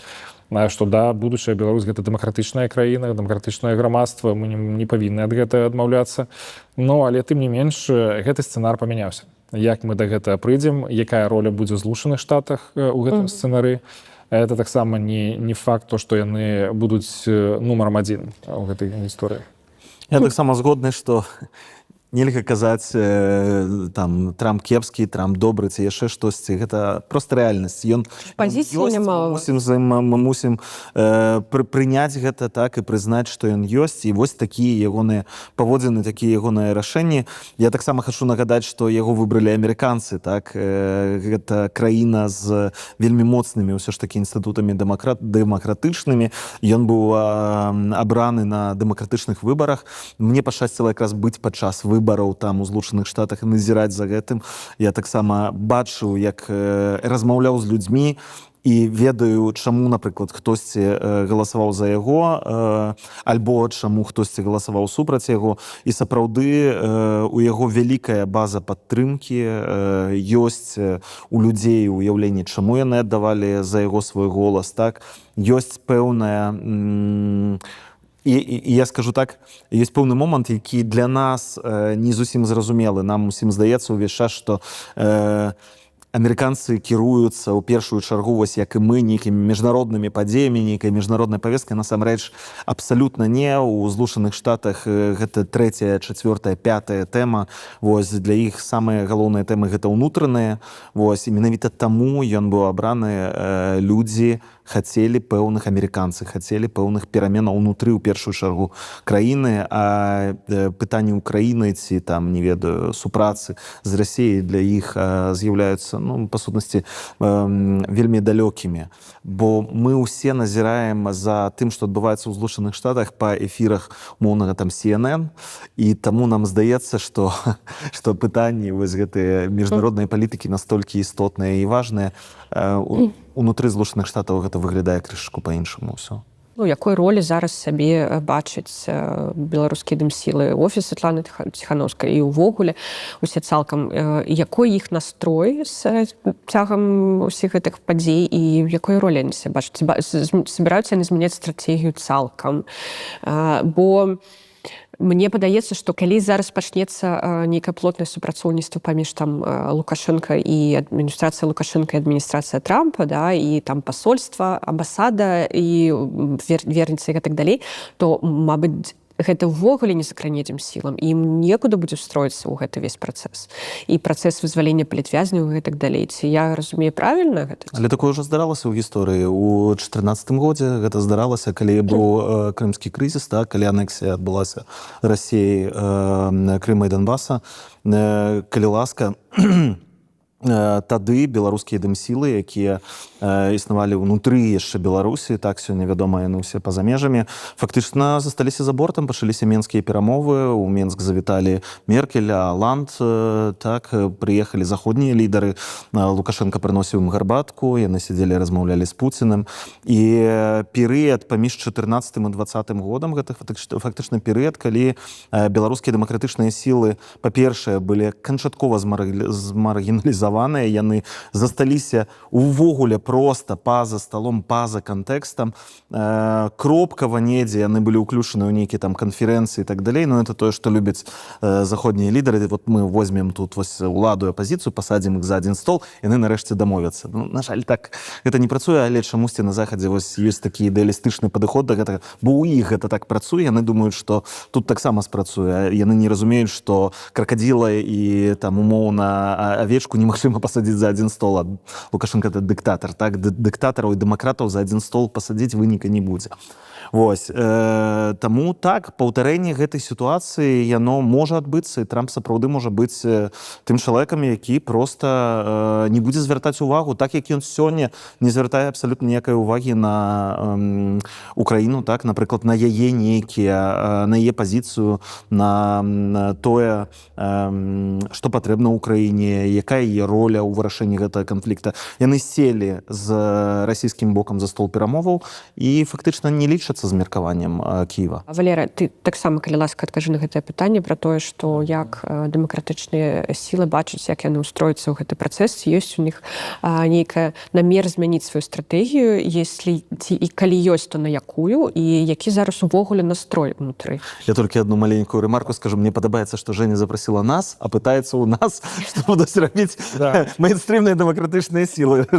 што будучая Беларусь гэта дэмакратычная краіна, дэмакратычнае грамадства, мы не павінны ад гэтага адмаўляцца. Але тым не менш, гэты сцэнар памяняўся. Як мы да гэтага прыйдзем, якая роля будзе ў Злучаных Штатах у гэтым сцэнары, это таксама не факт, што яны будуць нумарам адзін у гэтай гісторыі. Я таксама згодны, што нельга казаць там Трамп кепскі, Трамп добры ці яшчэ штосьці. Гэта проста рэальнасць. Пазіцыі няма. Мы мусім прыняць гэта так і прызнаць, што ён ёсць. І вось такія ягоныя паводзіны, такія ягоныя рашэнні. Я таксама хачу нагадаць, што яго выбралі амерыканцы. Так? Гэта краіна з вельмі моцнымі ўсё ж такі інстытутамі дэмакратычнымі. Ён быў абраны на дэмакратычных выбарах. Мне пашчасціла якраз быць падчас выбараў там у Злучаных Штатах і назіраць за гэтым. Я таксама бачыў, як размаўляў з людзьмі і ведаю, чаму, напрыклад, хтосьці галасаваў за яго, альбо чаму хтосьці галасаваў супраць яго. І сапраўды у яго вялікая база падтрымкі ёсць у людзей уяўленне, чаму яны аддавалі за яго свой голас. Так? Ёсць пэўная І я скажу так, є певний момент, який для нас не зовсім зрозумілий. Нам усім здається увесь час, що амерыканцы кіруюцца ў першую чаргу, вось як і мы, нейкімі міжнароднымі падзеямі, нейкай міжнароднай павесткай. Насамрэч абсалютна не. У Злучаных Штатах гэта трэцяя, чацвёртая, пятая тэма. Вось для іх самыя галоўныя тэмы гэта ўнутраныя. Вось і менавіта таму ён быў абраны. Людзі хацелі пэўных, амерыканцы хацелі пэўных пераменаў унутры ў першую чаргу краіны, а пытанні Украіны ці там, не ведаю, супрацы з Расіяй для іх з'яўляюцца, ну, па сутнасці, вельмі далёкімі. Бо мы ўсе назіраем за тым, што адбываецца ў Злучаных Штатах па эфірах умоўнага там CNN, і таму нам здаецца, што пытанні вось гэтыя міжнароднай палітыкі настолькі істотныя і важныя. Унутры Злучаных Штатаў гэта выглядае крышку па-іншаму ўсё. Ну, якой ролі зараз сабе бачыць беларускія дымсілы, офіс Святланы Ціханаўскай і ўвогуле усе цалкам, якой іх настрой з цягам усіх гэтых падзей і якой ролі яны сябе бачаць? Збіраюцца яны змяняць стратэгію цалкам? Бо мне падаецца, што калі зараз пачнецца нейкае плотнае супрацоўніцтва паміж там Лукашенка і адміністрацыя Лукашенка і адміністрацыя Трампа, да, і там пасольства, амбасада і верніца і гэтак далей, то, мабыць, гэта ўвогуле не закране дымсілам, і ім некуды будзе встроіцца ў гэты весь працэс. І працэс вызвалення палітвязняў і гэтак далей. Ці я разумею правільна гэта? Але такое ўжо здаралася ў гісторыі. У 2014 годзе гэта здаралася, калі быў крымскі крызіс, так, калі анексія адбылася Расіяй Крыма і Донбаса. Калі ласка, тады беларускія дымсілы, якія існавалі ўнутры яшчэ Беларусі, так, сёння вядома, яны ўсе па-за межамі, фактычна засталіся за бортам, пачаліся менскія перамовы, у Менск завіталі Меркель, Оланд, так, прыехалі заходнія лідары, Лукашенко прыносіў ім гарбатку, яны сядзелі, размаўлялі з Пуціним, і перыяд паміж 14 і 20 годам, гэта фактычна перыяд, калі беларускія дэмакратычныя сілы, па-першае, былі канчаткова змаргіналізаваныя, яны засталіся увогуле просто па-за сталом, па-за кантэкстам, кропкава недзе яны былі ўключаны ў нейкія там канферэнцыі і так далей. Ну, это тое, што любяць заходнія лідары. Вот мы возьмем тут вось уладу і апазіцыю, пасадзім іх за адзін стол, яны нарэшце дамовяцца. Ну, на жаль, так гэта не працуе, але чамусьці на захадзе вось ёсць такі ідэалістычны падыход да гэтага, бо ў іх гэта так працуе, яны думаюць, што тут таксама спрацуе. Яны не разумеюць, што кракадзіла і там умоўна авечку немагчыма пасадзіць за адзін стол. А Лукашенко — это дыктатар, так, дыктатараў і дэмакратаў за адзін стол пасадзіць выніка не будзе. Вось, таму так, паўтарэнне гэтай сітуацыі яно можа адбыцца, і Трамп сапраўды можа быць тым чалавекам, які проста не будзе звяртаць увагу, так як ён сёння не звяртае абсалютна ніякай увагі на Украіну, так, напрыклад, на яе нейкія, на яе пазіцыю, на тое, што патрэбна ўкраіне, якая яе роля ў вырашэнні гэтага канфлікта. Яны селі з расійскім бокам за стол перамоваў і фактычна не лічацца з меркаваннем Кіева. Валера, ты таксама, калі ласка, адкажы на гэтае пытанне пра тое, што як дэмакратычныя сілы бачаць, як яны ўстрояцца ў гэты працэс, ёсць у них нейкая намер змяніць сваю стратэгію, ці і калі ёсць, то на якую, і які зараз увогуле настрой унутры? Я толькі адну маленькую рэмарку скажу. Мне падабаецца, што Женя запросила нас, а пытаецца ў нас, што будуць рабіць мейнстрымныя дэмакратычныя сілы.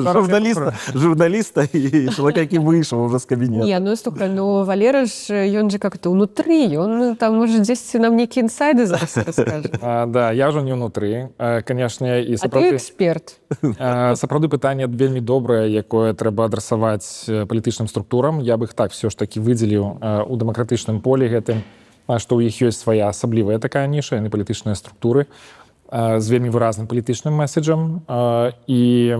Журналіста і чалавека, які выйшаў ужо з кабінета. Не, ну, слухай, ну, Валера ж, ён же как-то ўнутры, ён там, можа, дзесьці нам нейкія інсайды зараз раскажа. Да, я ўжо не ўнутры, канешне, і А ты сапраўды... эксперт. Сапраўды пытанне вельмі добрае, якое трэба адрасаваць палітычным структурам. Я бы іх так все ж таки выдзеліў у дэмакратычным полі гэтым, што ў іх ёсць свая асаблівая такая ніша, яны палітычныя структуры з вельмі выразным палітычным месседжам. І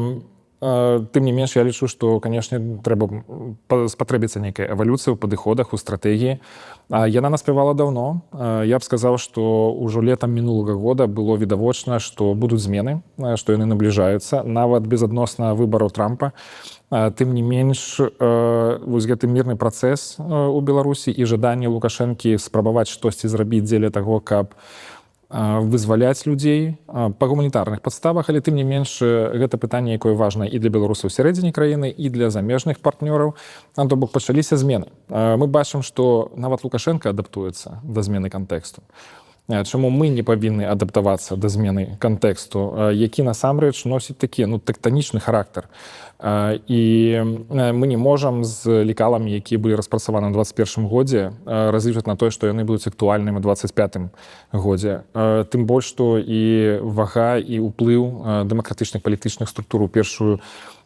тым не менш, я лічу, што, канешне, трэба спатрэбіцца нейкая эвалюцыя ў падыходах, у стратэгіі. Яна наспявала даўно. Я б сказаў, што ўжо летам мінулага года было відавочна, што будуць змены, што яны набліжаюцца, нават безадносна выбараў Трампа. Тым не менш, вось гэты мірны працэс у Беларусі і жаданне Лукашэнкі спрабаваць штосьці зрабіць дзеля таго, каб вызваляць людзей па гуманітарных падставах, але тым не менш гэта пытанне, якое важна і для беларусаў сярэдзіне краіны, і для замежных партнёраў. То бок пачаліся змены. Мы бачым, што нават Лукашенко адаптуецца да змены кантэксту. Чаму мы не павінны адаптавацца да змены кантэксту, які насамрэч носіць такі тэктанічны характар. І мы не можам з лекаламі, якія былі распрацаваны ў 21 годзе, разлічваць на тое, што яны будуць актуальнымі ў 25 годзе. Тым больш, што і вага, і ўплыў дэмакратычных палітычных структур у першую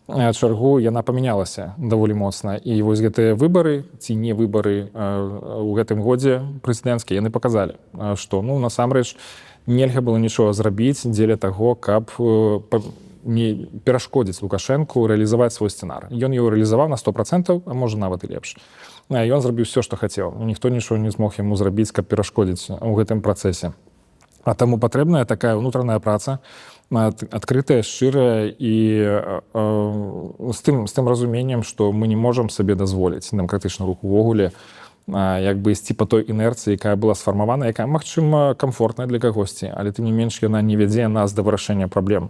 чаргу яна памянялася даволі моцна. І вось гэтыя выбары ці не выбары ў гэтым годзе прэзідэнцкія яны паказалі, што насамрэч нельга было нічога зрабіць дзеля таго, каб не перашкодзіць Лукашэнку рэалізаваць свой сцэнар. Ён яго рэалізаваў на 100%, а можа нават і лепш. Ён зрабіў все, што хацеў. Ніхто нічога не змог яму зрабіць, каб перашкодзіць у гэтым працэсе. А таму патрэбная такая ўнутраная праца, адкрытая, шчырая і з тым разуменнем, што мы не можам сабе дазволіць дэмакратычны рух увогуле як бы ісці па той інерцыі, якая была сфармавана, якая, магчыма, камфортная для кагосьці, але тым не менш яна не вядзе нас да вырашэння праблем.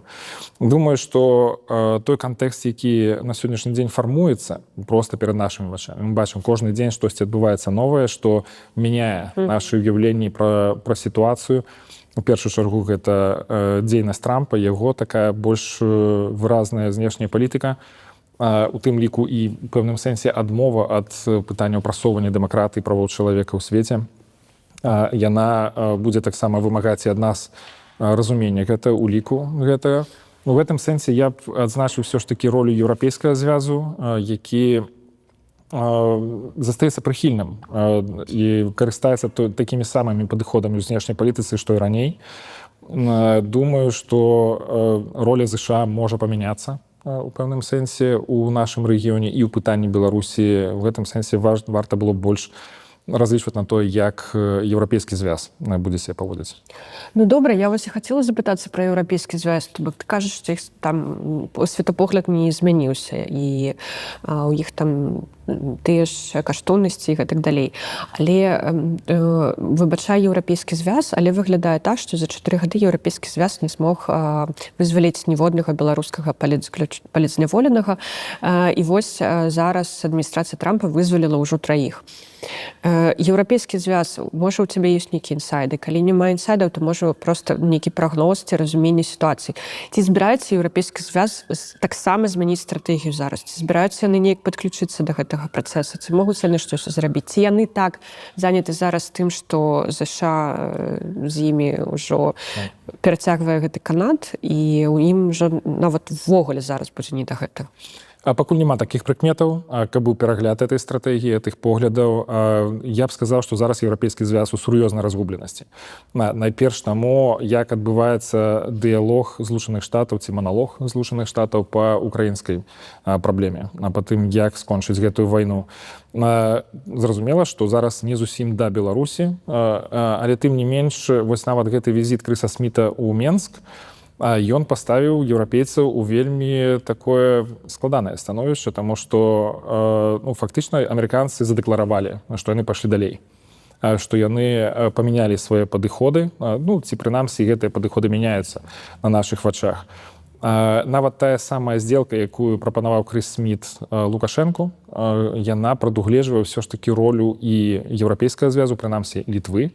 Думаю, што той кантэкст, які на сённяшні дзень фармуецца проста перад нашымі вачамі. Мы бачым кожны дзень штосьці адбываецца новае, што мяняе нашы ўяўленні пра сітуацыю. У першую чаргу гэта дзейнасць Трампа, яго такая больш выразная знешняя палітыка, у тым ліку і ў пэўным сэнсе адмова ад пытанняў прасоўвання дэмакратыі і правоў чалавека ў свеце. Яна будзе таксама вымагаць і ад нас разумення гэта ў ліку гэтага. У гэтым сэнсе я б адзначыў ўсё ж такі ролю еўрапейскага звязу, які застаецца прыхільным і карыстаецца такімі самымі падыходамі ў знешняй палітыцы, што і раней. Думаю, што роля ЗША можа памяняцца у пэўным сэнсе у нашым рэгіёне і ў пытанні Беларусі. У гэтым сэнсе варта было больш разлічваць на то, як еўрапейскі звяз будзе себе паводзіць. Добра, я вас і хацела запытацца пра еўрапейскі звяз. Бо ты кажаш, што іх там светапогляд не змяніўся і у іх там тыя ж каштоўнасці і гэтак далей. Але выбачае еўрапейскі звяз, але выглядае так, што за 4 гады еўрапейскі звяз не змог вызваліць ніводнага беларускага палітзняволенага. І вось зараз адміністрацыя Трампа вызваліла ўжо 3. Еўрапейскі звяз, можа, у цябе ёсць нейкі інсайды. Калі няма інсайдаў, то можа проста нейкі прагноз ці разуменне сітуацыі. Ці збіраецца еўрапейскі звяз таксама змяніць стратэгію зараз? Ці збіраюцца яны неяк падключыцца да гэтага працэсу? Ці могуць яны штось зрабіць? Ці яны так заняты зараз тым, што ЗША з імі ўжо перацягвае гэты канат, і ў ім ўжо нават увогуле зараз будзе не да гэтага? Пакуль няма такіх прыкметаў, каб быў перагляд этой стратэгіі, тых поглядаў, я б сказаў, што зараз еўрапейскі звяз у сур'ёзнай разгубленасці. Найперш таму, як адбываецца дыялог Злучаных Штатаў ці маналог Злучаных Штатаў па украінскай праблеме, па тым, як скончыць гэтую вайну. Зразумела, што зараз не зусім да Беларусі, але тым не менш, вось нават гэты візіт Крыса Сміта ў Менск, ён паставіў еўрапейцаў у вельмі такое складанае становішча, таму што фактычна амерыканцы задэкларавалі, што яны пайшлі далей, што яны памянялі свае падыходы, ці прынамсі гэтыя падыходы мяняюцца на нашых вачах. Нават тая самая здзелка, якую прапанаваў Крыс Сміт Лукашэнку, яна прадугледжвае ўсё ж такі ролю і еўрапейскага звязу, прынамсі Літвы.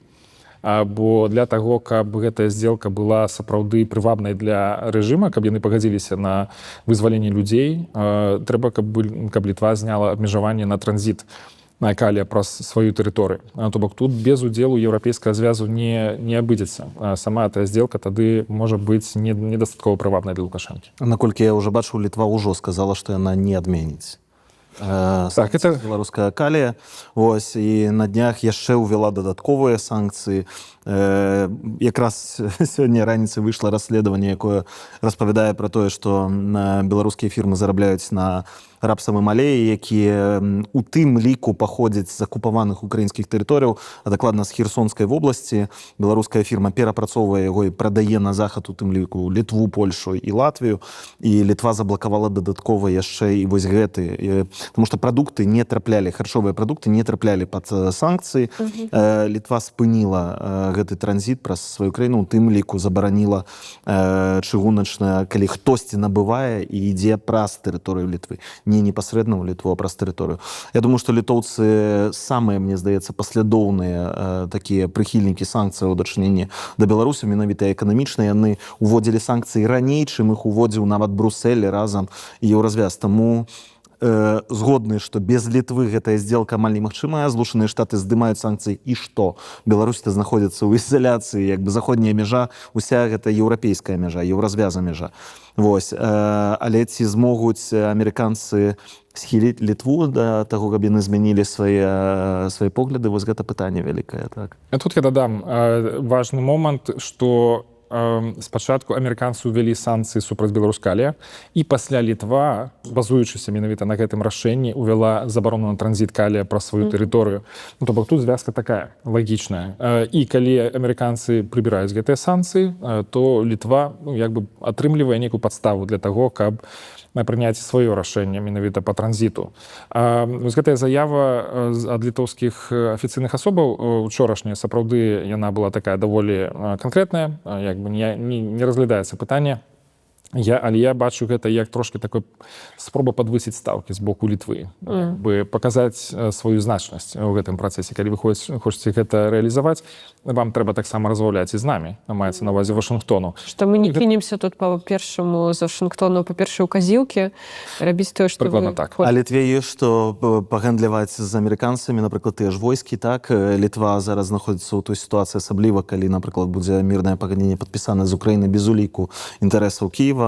Бо для таго, каб гэтая здзелка была сапраўды прывабнай для рэжыма, каб яны пагадзіліся на вызваленне людзей, трэба, каб Літва зняла абмежаванне на транзіт калія праз сваю тэрыторыю. То бок тут без удзелу еўрапейскага звязу не абыдзецца. Сама тая здзелка тады можа быць недастаткова прывабнай для Лукашэнкі. Наколькі я ўжо бачу, Літва ўжо сказала, што яна не адменіць это беларуская калія. Ось, і на днях яшчэ ўвяла дадатковыя санкцыі. Якраз сёння раніцай выйшла расследаванне, якое распавядае пра тое, што беларускія фірмы зарабляюць на рапсавым алеі, якія у тым ліку паходзяць з акупаваных украінскіх тэрыторыяў, а дакладна з Херсонскай вобласці. Беларуская фірма перапрацоўвае яго і прадае на захад, у тым ліку Літву, Польшу і Латвію. І Літва заблакавала дадаткова яшчэ і вось гэты потому что продукты не трапляли, харчовыя продукты не трапляли под санкции. Литва спыніла гэты транзит праз сваю краіну, у тым ліку забараніла чыгуначная, калі хтосьці набывае і ідзе праз тэрыторыю Літвы, не непасрэдна ў Літву, а праз тэрыторыю. Я думаю, што літоўцы самыя, мне здаецца, паслядоўныя такія прыхільнікі санкцый у дачыненні да Беларусі, менавіта эканамічныя, яны уводзілі санкцыі раней, чым іх уводзіў нават Брусэль разам і Еўразвяз. Таму згодны, што без Літвы гэтая сделка амаль немагчымая, Злучаныя Штаты здымаюць санкцыі, і што? Беларусь-то знаходзіцца ў ізаляцыі, як бы заходняя мяжа, уся гэта еўрапейская мяжа, еўразвяза мяжа. Вось. Але ці змогуць амерыканцы схіліць Літву да таго, каб яны змянілі свае погляды? Вось гэта пытанне вялікае. Так. Тут я дадам важны момант, што спачатку амерыканцы ўвялі санкцыі супраць Беларускалія, і пасля Літва, базуючыся менавіта на гэтым рашэнні, увяла забарону на транзіт калія праз сваю тэрыторыю. Ну, то бок тут звязка такая лагічная. І калі амерыканцы прыбіраюць гэтыя санкцыі, то Літва як бы атрымлівае нейкую падставу для таго, каб прыняць сваё рашэнне менавіта па транзіту. Вось гэтая заява ад літоўскіх афіцыйных асобаў учорашняя, сапраўды яна была такая даволі канкрэтная, як бы не разглядаецца пытанне. Але я бачу гэта як трошки такой спроба падвысіць стаўкі з боку Літвы, бы паказаць сваю значнасць у гэтым працэсе. Калі вы хочаце гэта рэалізаваць, вам трэба таксама размаўляць і з намі, маецца на ўвазе Вашынгтону. Што мы не кінемся тут па першаму з Вашынгтону, па першай указілкі, рабіць тое, што прыкладна вы... так. А Літве ёсць што пагандляваць з амерыканцамі, напрыклад, тыя ж войскі, так? Літва зараз знаходзіцца ў той сітуацыі, асабліва, калі, напрыклад, будзе мірнае пагадненне падпісана з Украінай без уліку інтарэсаў Кіева.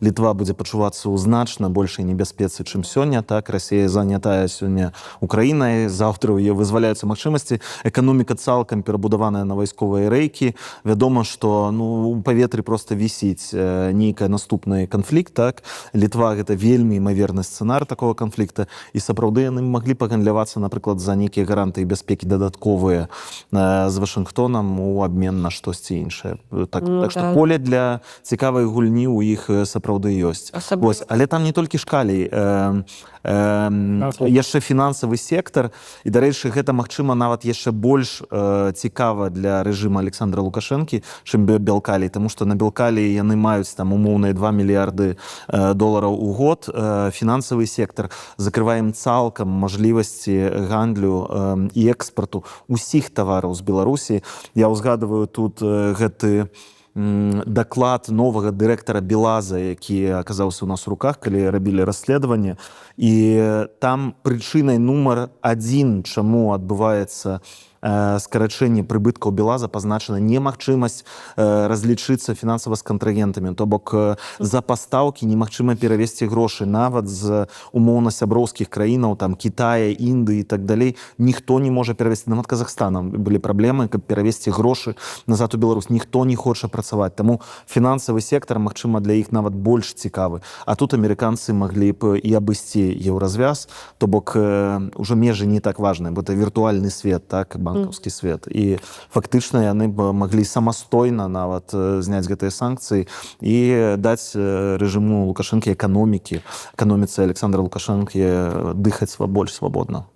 Літва будзе пачувацца ў значна большай небяспецы, чым сёння. Так? Расія занятая сёння Украінай, заўтра ў яе вызваляюцца магчымасці. Эканоміка цалкам перабудаваная на вайсковыя рэйкі. Вядома, што у паветры проста вісіць нейкая наступны канфлікт. Так? Літва гэта вельмі імаверны сцэнар такого канфлікта, і сапраўды яны маглі пагандлявацца, напрыклад, за нейкія гаранты бяспекі дадатковыя з Вашынгтонам у абмен на штосьці іншае. Так што поле для цікавай гульні у іх сапраўды ёсць. Вось. Але там не толькі шкалей. Яшчэ фінансавы сектар, і, дарэчы, гэта, магчыма, нават яшчэ больш цікава для рэжыма Александра Лукашэнкі, чым Белкалій, таму што на Белкаліі яны маюць там умоўныя 2 мільярды долараў у год. Фінансавы сектар закрывае ім цалкам мажлівасці гандлю і экспарту усіх тавараў з Беларусі. Я ўзгадываю тут гэты даклад новага дырэктара Белаза, які аказаўся ў нас у руках, калі рабілі расследаванне. І там прычынай нумар 1, чаму адбываецца скарачэнне прыбыткаў Белаза, пазначана немагчымасць разлічыцца фінансава з кантрагентамі. То бок за пастаўкі немагчыма перавесці грошы нават з умоўна сяброўскіх краінаў, там Кітая, Індыі і так далей. Ніхто не можа перавесці. Нават Казахстанам былі праблемы, каб перавесці грошы назад у Беларусь. Ніхто не хоча працаваць. Таму фінансавы сектар, магчыма, для іх нават больш цікавы. А тут амерыканцы маглі б і абысці еўразвяз, то бок ужо межы не так важныя, бо это віртуальны свет, так, банкаўскі свет. І фактычна яны б маглі самастойна нават зняць гэтыя санкцыі і даць рэжыму Лукашэнкі эканоміцы Александра Лукашэнкі дыхаць больш свабодна.